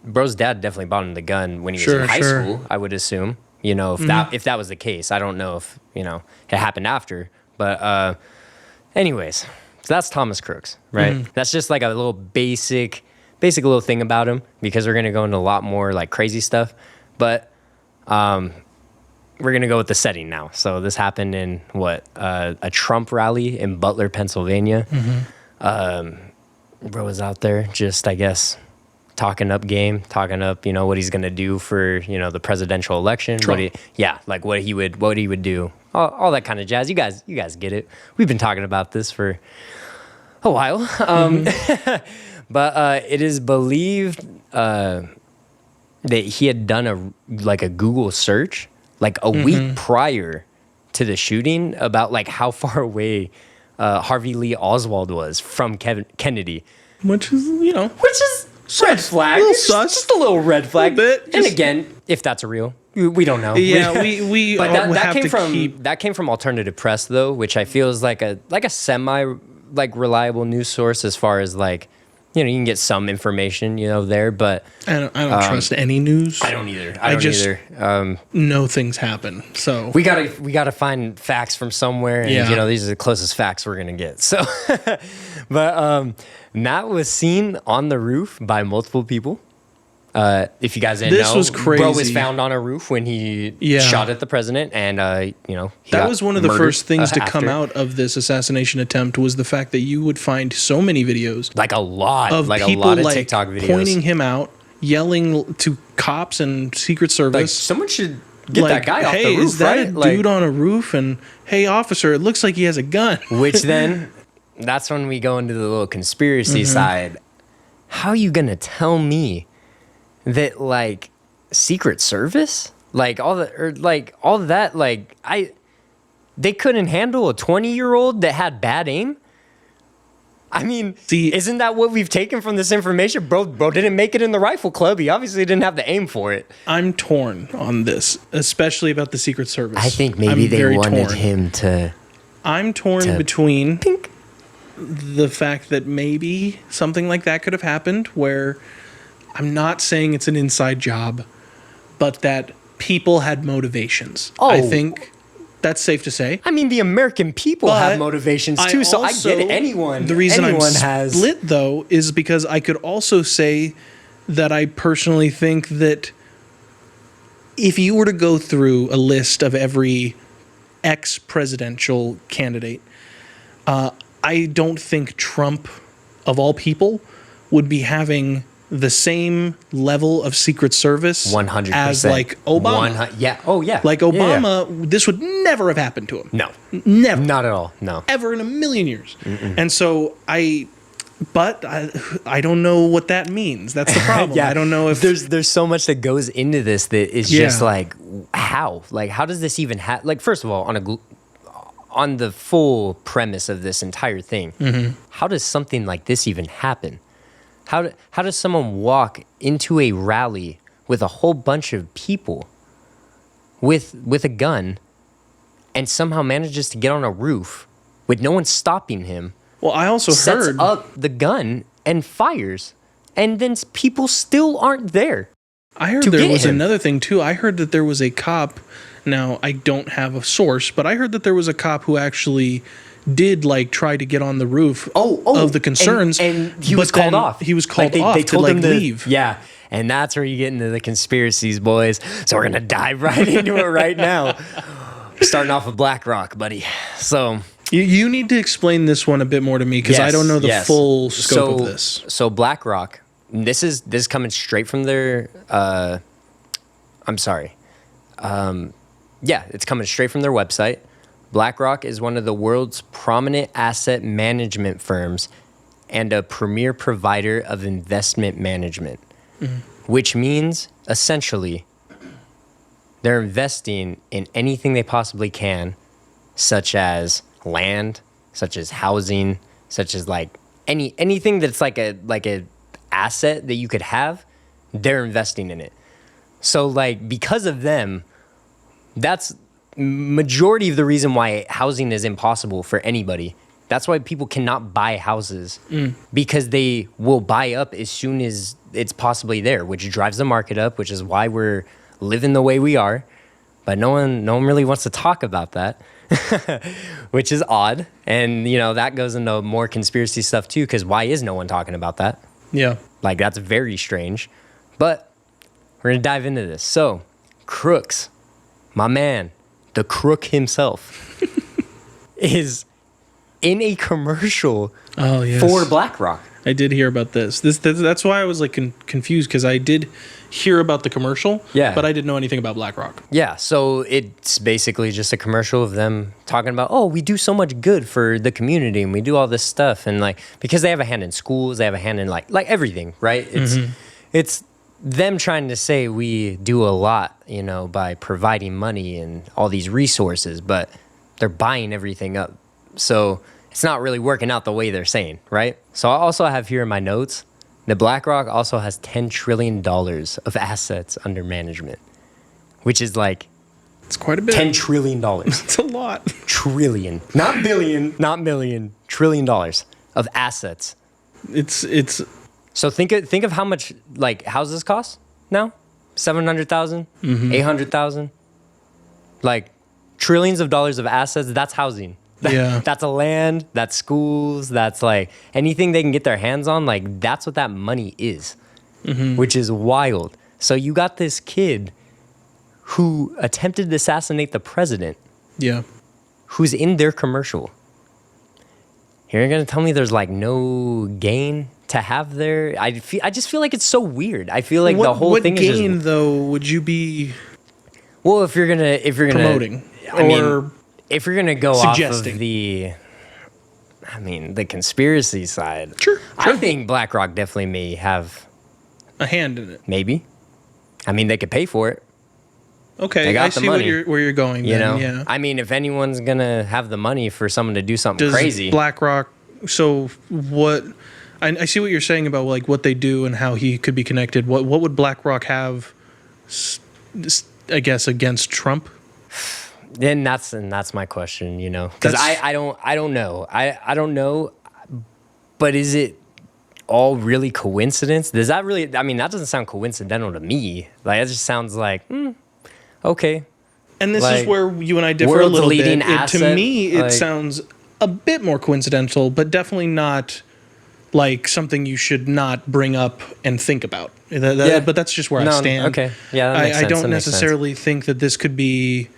Bro's dad definitely bought him the gun when he was in high school, I would assume. If that was the case. I don't know if, it happened after. But anyways, so that's Thomas Crooks, right? That's just like a little basic little thing about him, because we're going to go into a lot more crazy stuff. But we're going to go with the setting now. So this happened in a Trump rally in Butler, Pennsylvania. Bro was out there just, I guess, talking up what he's gonna do for the presidential election. Trump. What he would do, all that kind of jazz. You guys get it. We've been talking about this for a while. But it is believed that he had done a Google search a week prior to the shooting about how far away Harvey Lee Oswald was from Kennedy, which is red flag. Little Just- sus. Just a little red flag. Little bit, And just- again, if that's real, we don't know. Yeah, we But have that came to from keep. that came from alternative press though, which I feel is like a semi reliable news source as far as like, you know, you can get some information, you know, there, but I don't trust any news. I don't either. I don't either. know things happen. So We gotta find facts from somewhere, and Yeah. you know these are the closest facts we're gonna get. So, but Matt was seen on the roof by multiple people. If you guys didn't This know, was Bro was crazy. found on a roof when he Yeah. shot at the president, and you know he that got was one of the murdered, first things to come after. out of this assassination attempt was the fact that you would find so many videos Like a lot, of like a people lot of like TikTok videos. pointing him out, yelling to cops and Secret like Service. someone should get like, that guy off hey, the roof, is that right? a Like- dude on a roof? And hey, officer, it looks like he has a gun. Which then, that's when we go into the little conspiracy Mm-hmm. side. How are you gonna tell me that like Secret Service, like all that, like they couldn't handle a 20-year-old that had bad aim? I mean, See- isn't that what we've taken from this information? Bro didn't make it in the rifle club. He obviously didn't have the aim for it. I'm torn on this, especially about the Secret Service. I think maybe I'm they very wanted torn. him to I'm torn to between pink. the fact that maybe something like that could have happened, where I'm not saying it's an inside job, but that people had motivations. I Oh. think that's safe to say. I mean, the American people But have motivations too, so I get it. The reason anyone I'm has split though is because I could also say that I personally think that if you were to go through a list of every ex-presidential candidate, I don't think Trump, of all people, would be having the same level of Secret Service 100% as like Obama. Yeah. Oh yeah. Like Yeah, yeah. Obama, this would never have happened to him. No, Never. not at all. No. Ever in a million years. And so I don't know what that means. That's the problem. I don't know if there's so much that goes into this that is just Yeah. like how does this even happen? Like, first of all, on the full premise of this entire thing, how does something like this even happen? How does someone walk into a rally with a whole bunch of people with a gun and somehow manages to get on a roof with no one stopping him, well, I also sets heard up the gun and fires, and then people still aren't there? to there get was him. another thing too. I heard that there was a cop. Now, I don't have a source, but I heard that there was a cop who actually did like try to get on the roof of the concerns, and he was but called then off. He was called Like, off they to told like him to leave. Yeah, and that's where you get into the conspiracies, boys. So we're gonna dive right into it right now. Starting off with BlackRock, buddy. So You need to explain this one a bit more to me because I don't know the yes. full scope So- of this. So BlackRock, this is coming straight from their. I'm sorry. Yeah, it's coming straight from their website. BlackRock is one of the world's prominent asset management firms and a premier provider of investment management, which means essentially they're investing in anything they possibly can, such as land, such as housing, such as like anything that's like a asset that you could have, they're investing in it. So like because of them, that's majority of the reason why housing is impossible for anybody. That's why people cannot buy houses because they will buy up as soon as it's possibly there, which drives the market up, which is why we're living the way we are. But no one really wants to talk about that, which is odd. And you know, that goes into more conspiracy stuff too, because why is no one talking about that? Yeah. Like, that's very strange. But we're going to dive into this. So, Crooks, my man, the crook himself, is in a commercial Oh yes. for BlackRock. I did hear about this. That's why I was like confused because I did hear about the commercial. Yeah. But I didn't know anything about BlackRock. Yeah, so it's basically just a commercial of them talking about, oh, we do so much good for the community and we do all this stuff. And like, because they have a hand in schools, they have a hand in like everything, right? It's them trying to say we do a lot, you know, by providing money and all these resources, but they're buying everything up. So it's not really working out the way they're saying, right? So I also have here in my notes that BlackRock also has $10 trillion of assets under management, which is like It's quite a bit. $10 trillion. It's a lot. Trillion. Not billion, not million, $1 trillion of assets. It's So think of how much like houses cost now? 700,000, 800,000. Like trillions of dollars of assets, that's housing. Yeah. That's a land, that's schools, that's like anything they can get their hands on, like that's what that money is. Which is wild. So you got this kid who attempted to assassinate the president, yeah. who's in their commercial. You're gonna tell me there's like no gain to have there? I just feel like it's so weird. I feel like the whole thing is just, what gain though would you be well, if you're gonna promoting I mean, if you're gonna go suggesting? off of the conspiracy side, Sure. I think BlackRock definitely may have a hand in it? maybe. I mean, they could pay for it. Okay, They got I the see money. where you're going. You then, know, yeah. I mean, if anyone's gonna have the money for someone to do something Does crazy, BlackRock? So what? I see what you're saying about like what they do and how he could be connected. What would BlackRock have? I guess against Trump. then that's my question. You know, because That's- I don't know. I don't know. But is it all really coincidence? Does that really? I mean, that doesn't sound coincidental to me. Like it just sounds like okay. And this Like, is where you and I differ a world's little bit. leading To asset, me, it like- sounds a bit more coincidental, but definitely not like something you should not bring up and think about. Yeah. But that's just where I No, stand. okay. Yeah, that makes I sense. don't That makes sense. necessarily think that this could be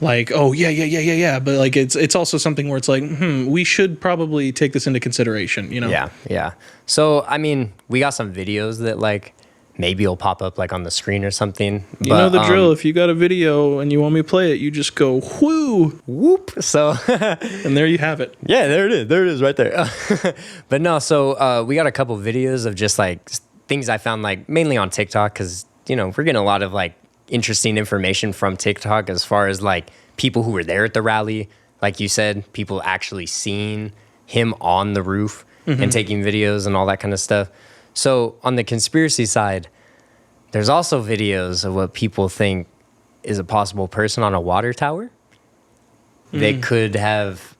like, oh yeah, but like it's also something where it's like, we should probably take this into consideration. You know? Yeah. So I mean, we got some videos that like maybe it'll pop up like on the screen or something. You know the drill. If you got a video and you want me to play it, you just go whoo, Whoop. So and there you have it. yeah, there it is. There it is, right there. But no, so we got a couple videos of just like things I found like mainly on TikTok because you know we're getting a lot of like interesting information from TikTok as far as like people who were there at the rally, like you said, people actually seeing him on the roof and taking videos and all that kind of stuff. So on the conspiracy side, there's also videos of what people think is a possible person on a water tower. They could have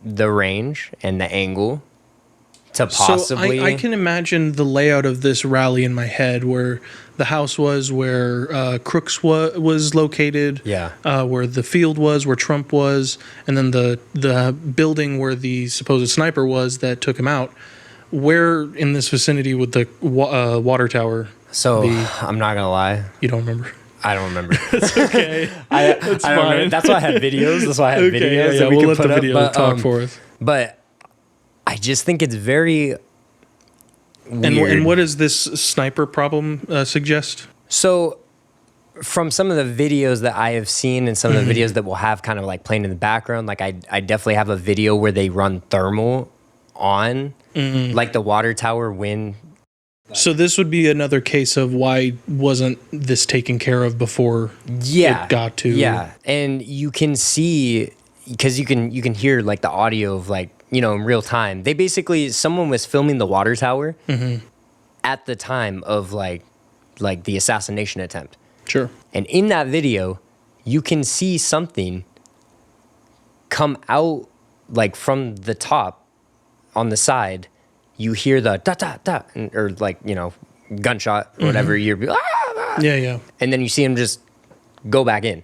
the range and the angle to possibly. So I can imagine the layout of this rally in my head, where the house was, where Crooks was located, where the field was, where Trump was, and then the building where the supposed sniper was that took him out. Where in this vicinity would the water tower So be? I'm not gonna lie, You don't remember? I don't remember. Okay, I don't fine. know. That's why I have videos. That's why I have okay, videos yeah, that we we'll can let put the up. video But, talk for us. But I just think it's very weird. And what does this sniper problem suggest? So, from some of the videos that I have seen and some of the videos that we'll have kind of like playing in the background, like I definitely have a video where they run thermal on like the water tower when. So this would be another case of why wasn't this taken care of before it got to. Yeah, and you can see because you can hear like the audio of like you know in real time. They basically someone was filming the water tower at the time of like the assassination attempt. Sure. And in that video, you can see something come out like from the top on the side. You hear the da da da or like, you know, gunshot or whatever. You're Yeah. and then you see him just go back in.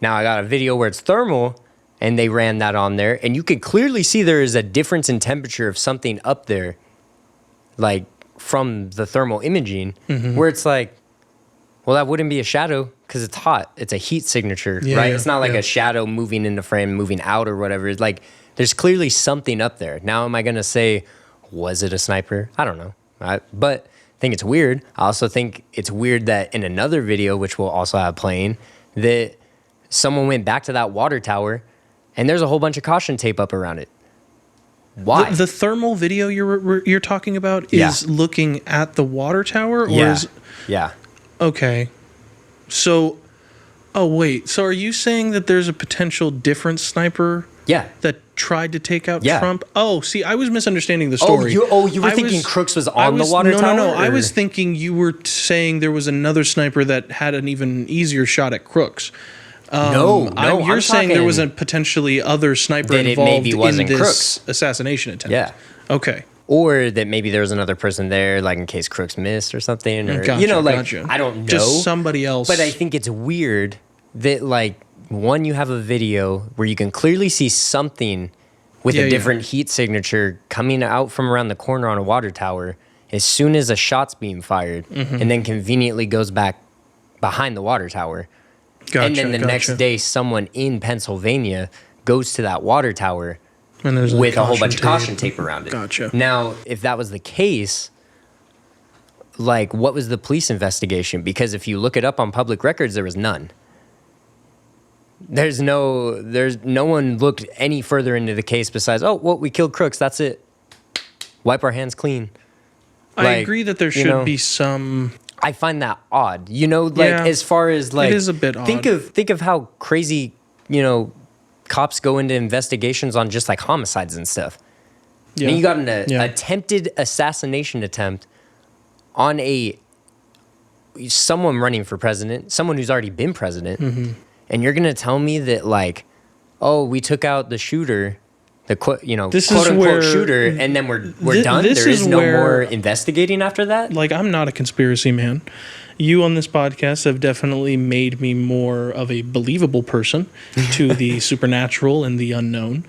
Now I got a video where it's thermal and they ran that on there and you could clearly see there is a difference in temperature of something up there like from the thermal imaging where it's like, well, that wouldn't be a shadow because it's hot. It's a heat signature, right? Yeah, it's not like yeah. a shadow moving in the frame, moving out or whatever. It's like there's clearly something up there. Now, am I going to say, was it a sniper? I don't know. But I think it's weird. I also think it's weird that in another video, which we'll also have playing, that someone went back to that water tower and there's a whole bunch of caution tape up around it. Why? The thermal video you're talking about is looking at the water tower, or is yeah. okay. So, oh wait. So are you saying that there's a potential different sniper Yeah. that tried to take out Yeah. Trump? Oh, see, I was misunderstanding the story. You were thinking Crooks was on the water tower? No. I or- was thinking you were saying there was another sniper that had an even easier shot at Crooks. No, You're I'm saying there was a talking potentially other sniper that it involved maybe in wasn't this Crooks. assassination attempt. Yeah. Okay. Or that maybe there was another person there, like in case Crooks missed or something. Or, Gotcha, you know, like, gotcha. I don't know. Just somebody else. But I think it's weird that, like, one, you have a video where you can clearly see something with Yeah, a yeah. different heat signature coming out from around the corner on a water tower as soon as a shot's being fired, Mm-hmm. and then conveniently goes back behind the water tower. Gotcha, And then the next gotcha. day, someone in Pennsylvania goes to that water tower And there's with a whole bunch tape. of caution tape around it. Gotcha. Now, if that was the case, like, what was the police investigation? Because if you look it up on public records, there was none. There's no one looked any further into the case besides, oh, well, we killed Crooks. That's it. Wipe our hands clean. I Like, agree that there you should know, be some. I find that odd. You know, like, Yeah, as far as like, it is a bit think odd. think of how crazy, you know, cops go into investigations on just like homicides and stuff. Yeah. I mean, you got an Yeah. attempted assassination attempt on someone running for president, someone who's already been president, Mm-hmm. and you're gonna tell me that, like, oh, we took out the shooter, the This is quote unquote where- shooter, and then we're done. this There is is no where- more investigating after that. Like, I'm not a conspiracy man. You on this podcast have definitely made me more of a believable person to the supernatural and the unknown.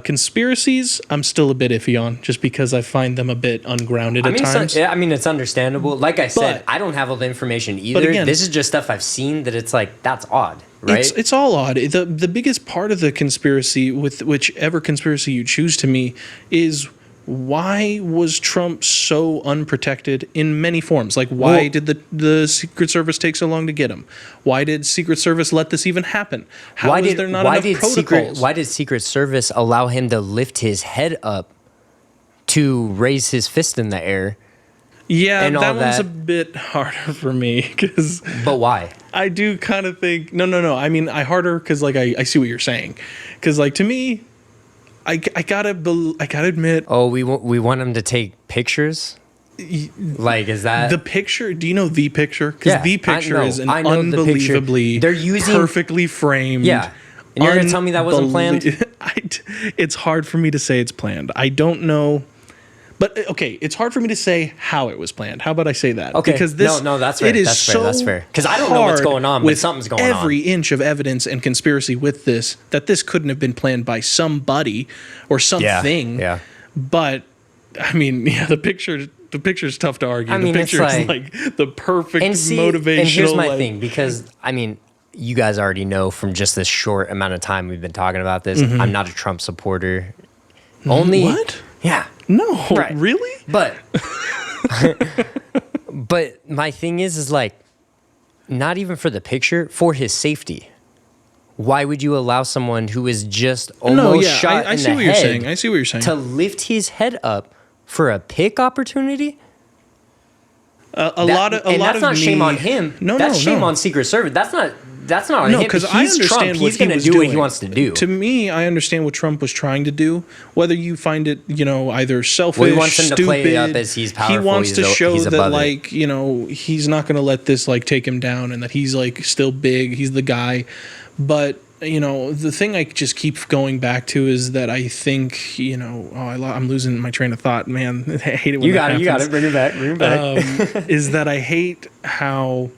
Conspiracies, I'm still a bit iffy on, just because I find them a bit ungrounded at times. I mean, it's understandable. Like I said, But- I don't have all the information either. again- This is just stuff I've seen that it's like, that's odd, right? It's all odd. The biggest part of the conspiracy, with whichever conspiracy you choose to me, is why was Trump so unprotected in many forms? Like, why Well- did the Secret Service take so long to get him? Why did Secret Service let this even happen? How is there not enough protocols? Why did Secret Service allow him to lift his head up to raise his fist in the air? Yeah, and all that one's that? a bit harder for me, because But why? I do kind of think no. I mean, harder because, like, I see what you're saying, because, like, to me, I gotta admit, Oh, we want him to take pictures? Like, is that the picture. Do you know the picture? Because Yeah, the picture is an I know the picture. unbelievably, They're using- perfectly framed. Yeah. And you're gonna tell me that wasn't planned? It's hard for me to say it's planned. I don't know. But okay, it's hard for me to say how it was planned. How about I say that? Okay. Because this, No, that's fair. It is That's fair. so That's fair. 'Cause I don't know what's hard going on, but with something's going on. every inch of evidence and conspiracy with this, that this couldn't have been planned by somebody or something. Yeah. But I mean, yeah, the picture's tough to argue. I mean, the it's picture is like- like the perfect motivational. And here's my like- thing, because I mean, you guys already know from just this short amount of time we've been talking about this, I'm not a Trump supporter. Only Mm-hmm. What? Yeah. No, Right. really? But but my thing is like, not even for the picture, for his safety. Why would you allow someone who is just almost shot I in see the what you're head saying. I see what you're saying. to lift his head up for a pick opportunity? a lot of that's not me, shame on him. No, that's shame no. on Secret Service. That's not on No, him. because He's I understand Trump. what He's going to was do doing. what he wants to do. To me, I understand what Trump was trying to do. Whether you find it, either selfish, Well, he wants him to stupid, play it up as he's powerful, He wants to show he's that, above it. like, he's not going to let this like take him down, and that he's like still big. He's the guy. But the thing I just keep going back to is that I think, I'm losing my train of thought, man. I hate it when You that got happens. it. Bring it back. Bring it back. Is that I hate how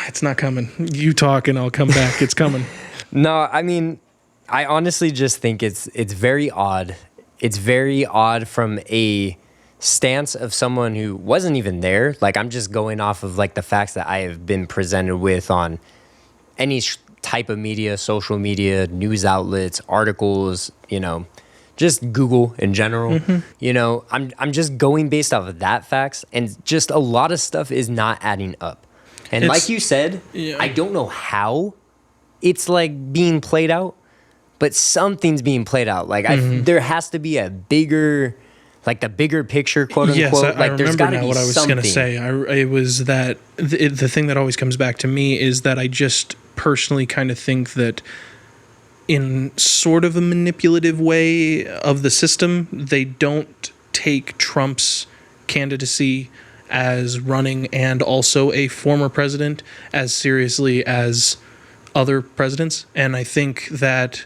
it's not coming. You talk and I'll come back. It's coming. No, I mean, I honestly just think it's very odd. It's very odd from a stance of someone who wasn't even there. Like, I'm just going off of like the facts that I have been presented with on any type of media, social media, news outlets, articles, just Google in general. I'm just going based off of that facts, and just a lot of stuff is not adding up. And like you said, yeah. I don't know how it's like being played out, but something's being played out. Like there has to be a bigger, like the bigger picture, quote unquote. Yes, I like there's remember got to now be what I was something. going to say. It was that the thing that always comes back to me is that I just personally kind of think that in sort of a manipulative way of the system. They don't take Trump's candidacy as running and also a former president as seriously as other presidents. And I think that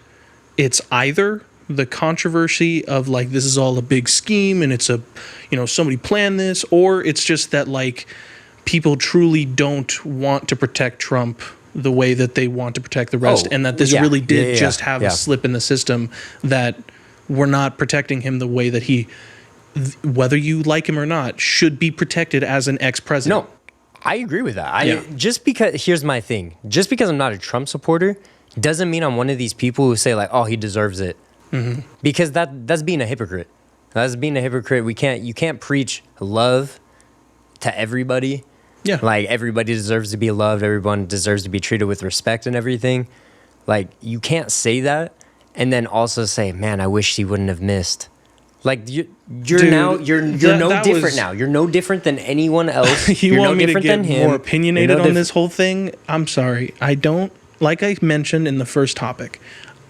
it's either the controversy of like, this is all a big scheme and it's a, somebody planned this, or it's just that like people truly don't want to protect Trump the way that they want to protect the rest. And that this really did just have a slip in the system, that we're not protecting him the way that he, whether you like him or not, should be protected as an ex-president. No, I agree with that. Just because, here's my thing. Just because I'm not a Trump supporter doesn't mean I'm one of these people who say like, oh, he deserves it. Mm-hmm. Because that's being a hypocrite. That's being a hypocrite. You can't preach love to everybody. Yeah. Like, everybody deserves to be loved. Everyone deserves to be treated with respect and everything. Like, you can't say that and then also say, man, I wish he wouldn't have missed. Like, you're no different now. You're no different than anyone else. You you're want no me different to get than him. more opinionated on this whole thing? I'm sorry. I don't, like I mentioned in the first topic,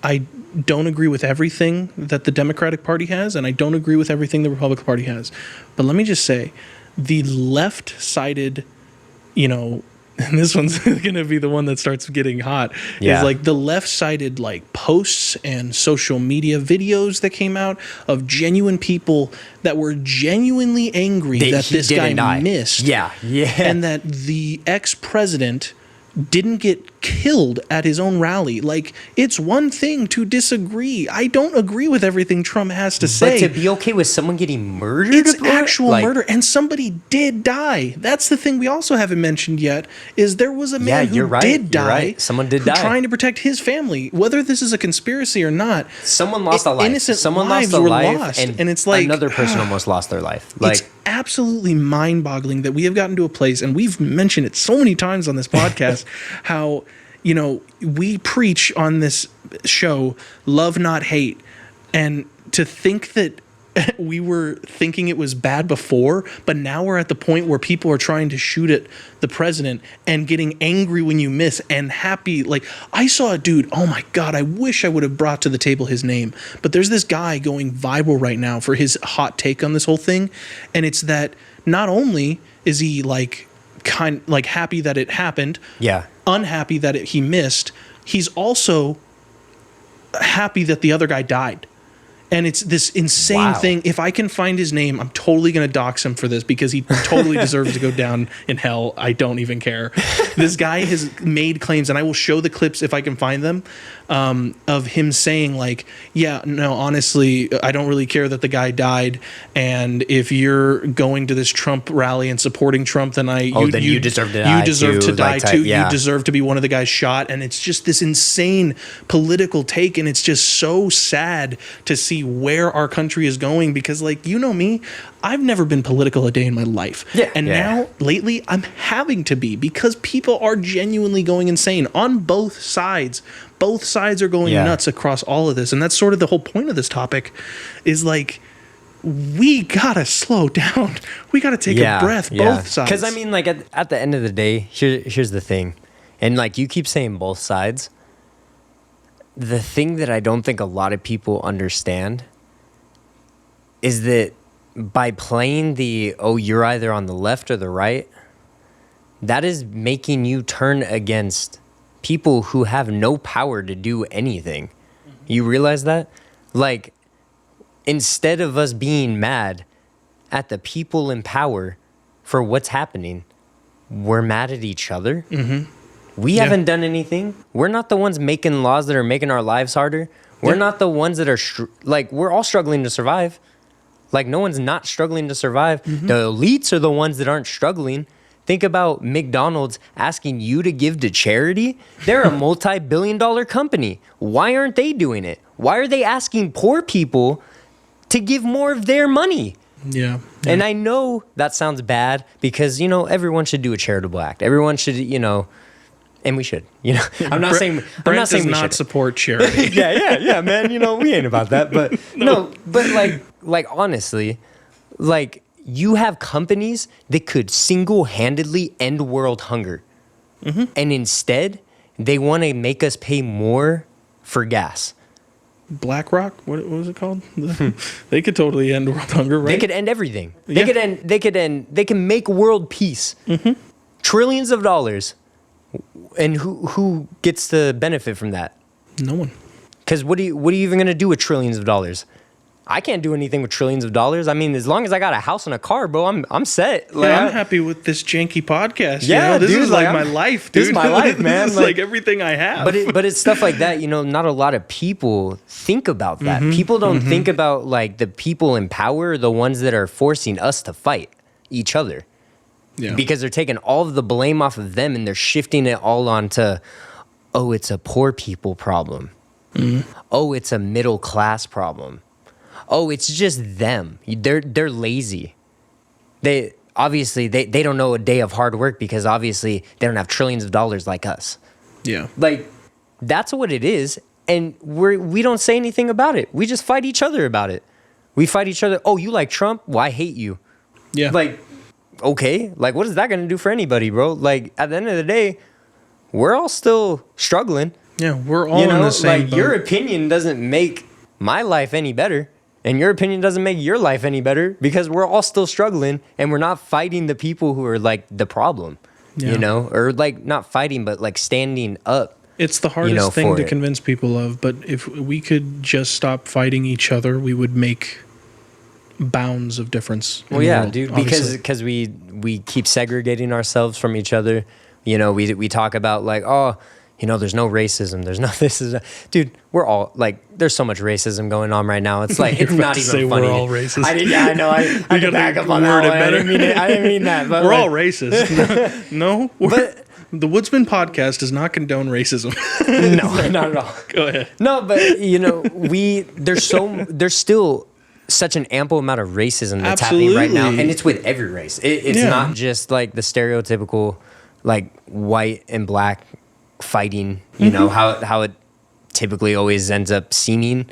I don't agree with everything that the Democratic Party has, and I don't agree with everything the Republican Party has. But let me just say, the left-sided, and this one's going to be the one that starts getting hot, is like the left-sided like posts and social media videos that came out of genuine people that were genuinely angry that this guy missed. Yeah. And that the ex-president didn't get killed at his own rally. Like, it's one thing to disagree. I don't agree with everything Trump has to say. But to be okay with someone getting murdered? It's actual murder, and somebody did die. That's the thing we also haven't mentioned yet, is there was a man who did die. Right. Someone did die. Trying to protect his family. Whether this is a conspiracy or not, someone lost a life. Innocent lives were lost. And it's like, another person almost lost their life. Like, it's absolutely mind-boggling that we have gotten to a place, and we've mentioned it so many times on this podcast, how we preach on this show love, not hate, and to think that we were thinking it was bad before, but now we're at the point where people are trying to shoot at the president and getting angry when you miss and happy. Like, I saw a dude, oh my God, I wish I would have brought to the table his name, but there's this guy going viral right now for his hot take on this whole thing. And it's that not only is he happy that it happened, unhappy that he missed, he's also happy that the other guy died. And it's this insane thing. If I can find his name, I'm totally going to dox him for this because he totally deserves to go down in hell. I don't even care. This guy has made claims, and I will show the clips if I can find them, of him saying like, yeah, no, honestly, I don't really care that the guy died. And if you're going to this Trump rally and supporting Trump, then you deserve to die. You deserve to die too. You deserve to be one of the guys shot. And it's just this insane political take. And it's just so sad to see where our country is going, because like, me, I've never been political a day in my life. Now lately I'm having to be, because people are genuinely going insane on both sides. Both sides are going nuts across all of this. And that's sort of the whole point of this topic, is like, we gotta slow down. We gotta take a breath, both sides. Because I mean, like at the end of the day, here's the thing. And like you keep saying both sides. The thing that I don't think a lot of people understand is that by playing you're either on the left or the right, that is making you turn against people who have no power to do anything. You realize that? Like, instead of us being mad at the people in power for what's happening, we're mad at each other. Mm-hmm. We haven't done anything. We're not the ones making laws that are making our lives harder. We're not the ones that are, we're all struggling to survive. Like, no one's not struggling to survive. Mm-hmm. The elites are the ones that aren't struggling. Think about McDonald's asking you to give to charity. They're a multi-billion-dollar company. Why aren't they doing it? Why are they asking poor people to give more of their money? Yeah. And I know that sounds bad because, everyone should do a charitable act. Everyone should, and we should, I'm not saying Brent does not support charity. yeah, man. We ain't about that, but no, but like honestly, like you have companies that could single-handedly end world hunger, and instead they want to make us pay more for gas. BlackRock, what was it called? They could totally end world hunger, right? They could end everything. Yeah. They can make world peace. Trillions of dollars. And who gets to benefit from that? No one. Because what are you even going to do with trillions of dollars? I can't do anything with trillions of dollars. I mean, as long as I got a house and a car, bro, I'm set. Like, Yeah, I'm happy with this janky podcast. Yeah, this dude, is like like, my life, dude. this is my life, man. This is like everything I have. But it's stuff like that, not a lot of people think about that. People don't think about like the people in power are the ones that are forcing us to fight each other. Yeah. Because they're taking all of the blame off of them and they're shifting it all onto, oh, it's a poor people problem. Oh, it's a middle class problem. Oh, it's just them. They're lazy. They don't know a day of hard work because obviously they don't have trillions of dollars like us. Yeah. Like, that's what it is. And we don't say anything about it. We just fight each other about it. We fight each other. Oh, you like Trump? Well, I hate you. Yeah. Like, okay. Like, what is that going to do for anybody, bro? Like, at the end of the day, we're all still struggling. Yeah, we're all in the same like boat. your opinion doesn't make my life any better. And your opinion doesn't make your life any better because we're all still struggling and we're not fighting the people who are like the problem, or like not fighting, but like standing up. It's the hardest thing for to it. convince people of, but if we could just stop fighting each other, we would make bounds of difference. Well, yeah, dude, because we keep segregating ourselves from each other. We talk about like, oh, there's no racism. There's no this is, dude. We're all like, there's so much racism going on right now. It's like it's not even say funny. We're all racist. I know. I had to back up on that one. I didn't mean that. But we're like, all racist. No, But the Woodsmen Podcast does not condone racism. no, not at all. Go ahead. No, but there's still such an ample amount of racism that's happening right now, and it's with every race. It's not just like the stereotypical like white and black fighting, how it typically always ends up seeming,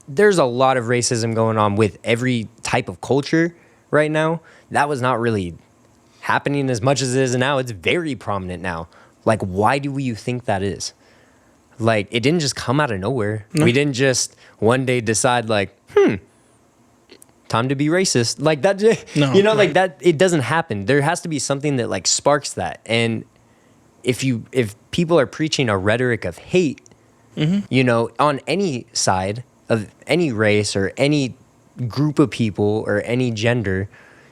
there's a lot of racism going on with every type of culture right now. That was not really happening as much as it is now. It's very prominent now. Like, why do you think that is? Like, it didn't just come out of nowhere. No. We didn't just one day decide like, time to be racist. Like that, like that, it doesn't happen. There has to be something that like sparks that. And if people are preaching a rhetoric of hate, on any side of any race or any group of people or any gender,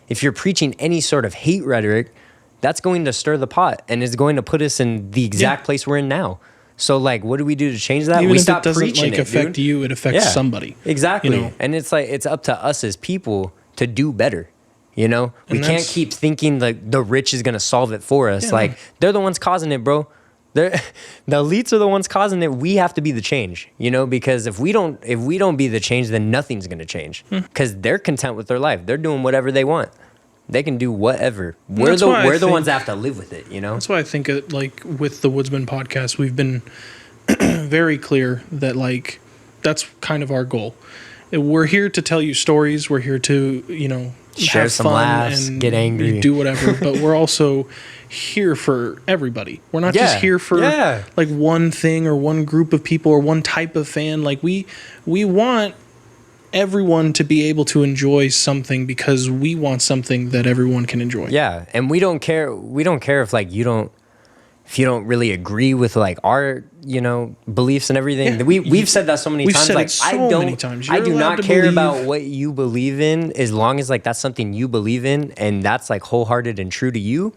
if you're preaching any sort of hate rhetoric, that's going to stir the pot and it's going to put us in the exact place we're in now. So like, what do we do to change that? Even we if stop it doesn't preaching like affect you, it affects somebody. Exactly. And it's like, it's up to us as people to do better. We can't keep thinking like the rich is going to solve it for us. Like they're the ones causing it, bro. The elites are the ones causing it. We have to be the change, because if we don't be the change, then nothing's going to change because they're content with their life. They're doing whatever they want. They can do whatever. We're the ones that have to live with it, That's why I think like with the Woodsmen Podcast, we've been very clear that like that's kind of our goal. We're here to tell you stories. We're here to, share have some fun laughs, and get angry, do whatever. But we're also here for everybody. We're not just here for like one thing or one group of people or one type of fan. Like we want everyone to be able to enjoy something because we want something that everyone can enjoy. Yeah, and we don't care. We don't care if like if you don't really agree with like our beliefs and everything. Yeah. We've said that so many times. Said like it so many times. I do not care about what you believe in as long as like that's something you believe in and that's like wholehearted and true to you.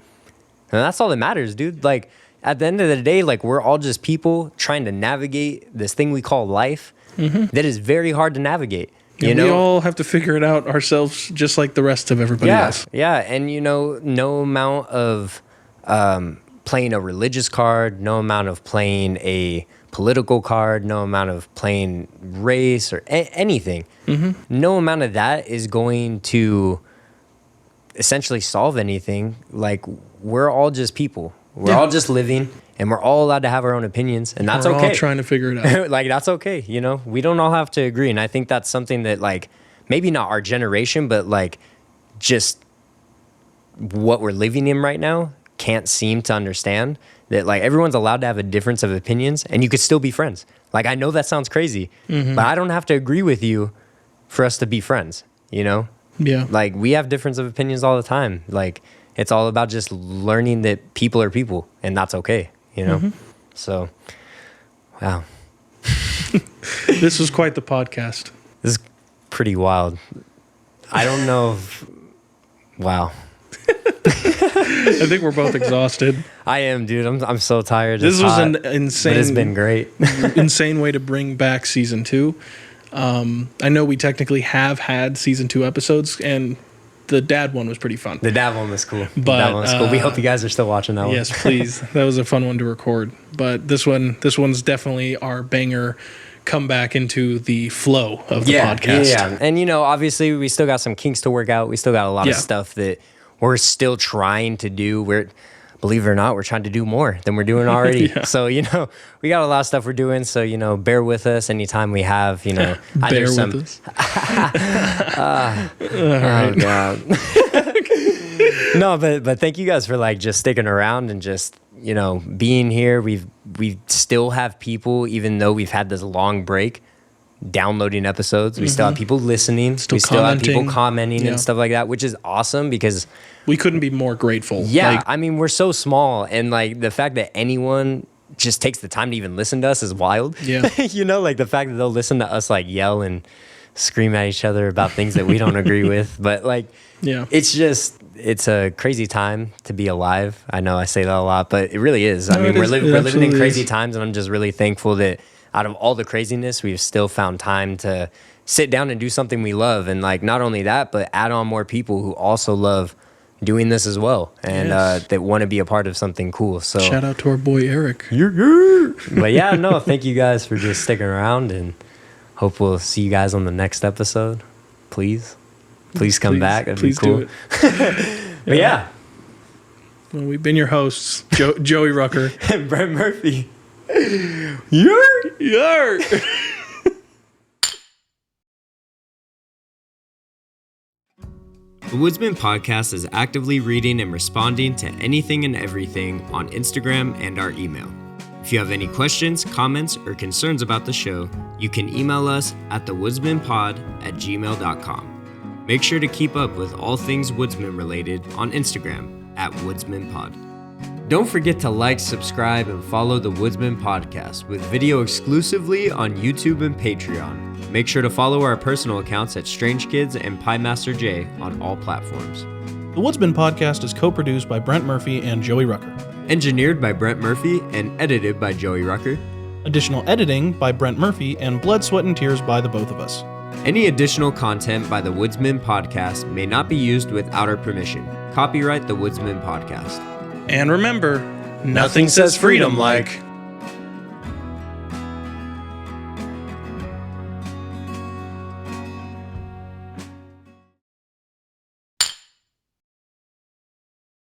And that's all that matters, dude. Like at the end of the day, like we're all just people trying to navigate this thing we call life that is very hard to navigate. We all have to figure it out ourselves, just like the rest of everybody else. Yeah, and no amount of playing a religious card, no amount of playing a political card, no amount of playing race or anything. No amount of that is going to essentially solve anything. Like we're all just people. We're all just living. And we're all allowed to have our own opinions, and that's okay. We're all trying to figure it out. Like, that's okay, We don't all have to agree, and I think that's something that, like, maybe not our generation, but, like, just what we're living in right now can't seem to understand. that like everyone's allowed to have a difference of opinions and you could still be friends. Like, I know that sounds crazy, but I don't have to agree with you for us to be friends, you know? Yeah. Like, we have difference of opinions all the time. Like, it's all about just learning that people are people and that's okay, you know? So, wow. This was quite the podcast. This is pretty wild. I don't know if, wow. I think we're both exhausted. I am, dude. I'm so tired. This It's was hot, an insane. but it's been great. insane way to bring back season 2. I know we technically have had season 2 episodes, and the dad one was pretty fun. The dad one was cool. But, We hope you guys are still watching that one. Yes, please. That was a fun one to record. But this one's definitely our banger comeback into the flow of the podcast. Yeah. And, you know, obviously we still got some kinks to work out. We still got a lot of stuff that we're still trying to do. Believe it or not, we're trying to do more than we're doing already. So, you know, we got a lot of stuff we're doing. So, you know, bear with us anytime we have, you know, Bear with us. Oh, God. No, but thank you guys for like just sticking around and just, you know, being here. We still have people, even though we've had this long break, downloading episodes. We still have people listening. We still have people commenting and stuff like that, which is awesome because we couldn't be more grateful. Yeah, Like, I mean, we're so small, and like the fact that anyone just takes the time to even listen to us is wild. Yeah. You know, like the fact that they'll listen to us like yell and scream at each other about things that we don't agree with. But like, yeah, it's a crazy time to be alive. I know I say that a lot, but it really is. I mean, we're living in absolutely crazy is. times, and I'm just really thankful that out of all the craziness, we've still found time to sit down and do something we love. And like, not only that, but add on more people who also love doing this as well, and that want to be a part of something cool. So shout out to our boy Eric. But yeah, no, thank you guys for just sticking around, and hope we'll see you guys on the next episode. Please come back. That'd be cool. Do it. But yeah. Well, we've been your hosts, Joey Rucker And Brent Murphy. Yarr! The Woodsmen Podcast is actively reading and responding to anything and everything on Instagram and our email. If you have any questions, comments, or concerns about the show, you can email us at thewoodsmanpod@gmail.com. Make sure to keep up with all things Woodsman related on Instagram at WoodsmanPod. Don't forget to like, subscribe, and follow the Woodsmen Podcast with video exclusively on YouTube and Patreon. Make sure to follow our personal accounts at Strange Kids and Piemaster J on all platforms. The Woodsmen Podcast is co-produced by Brent Murphy and Joey Rucker. Engineered by Brent Murphy and edited by Joey Rucker. Additional editing by Brent Murphy and blood, sweat, and tears by the both of us. Any additional content by the Woodsmen Podcast may not be used without our permission. Copyright the Woodsmen Podcast. And remember, nothing says freedom like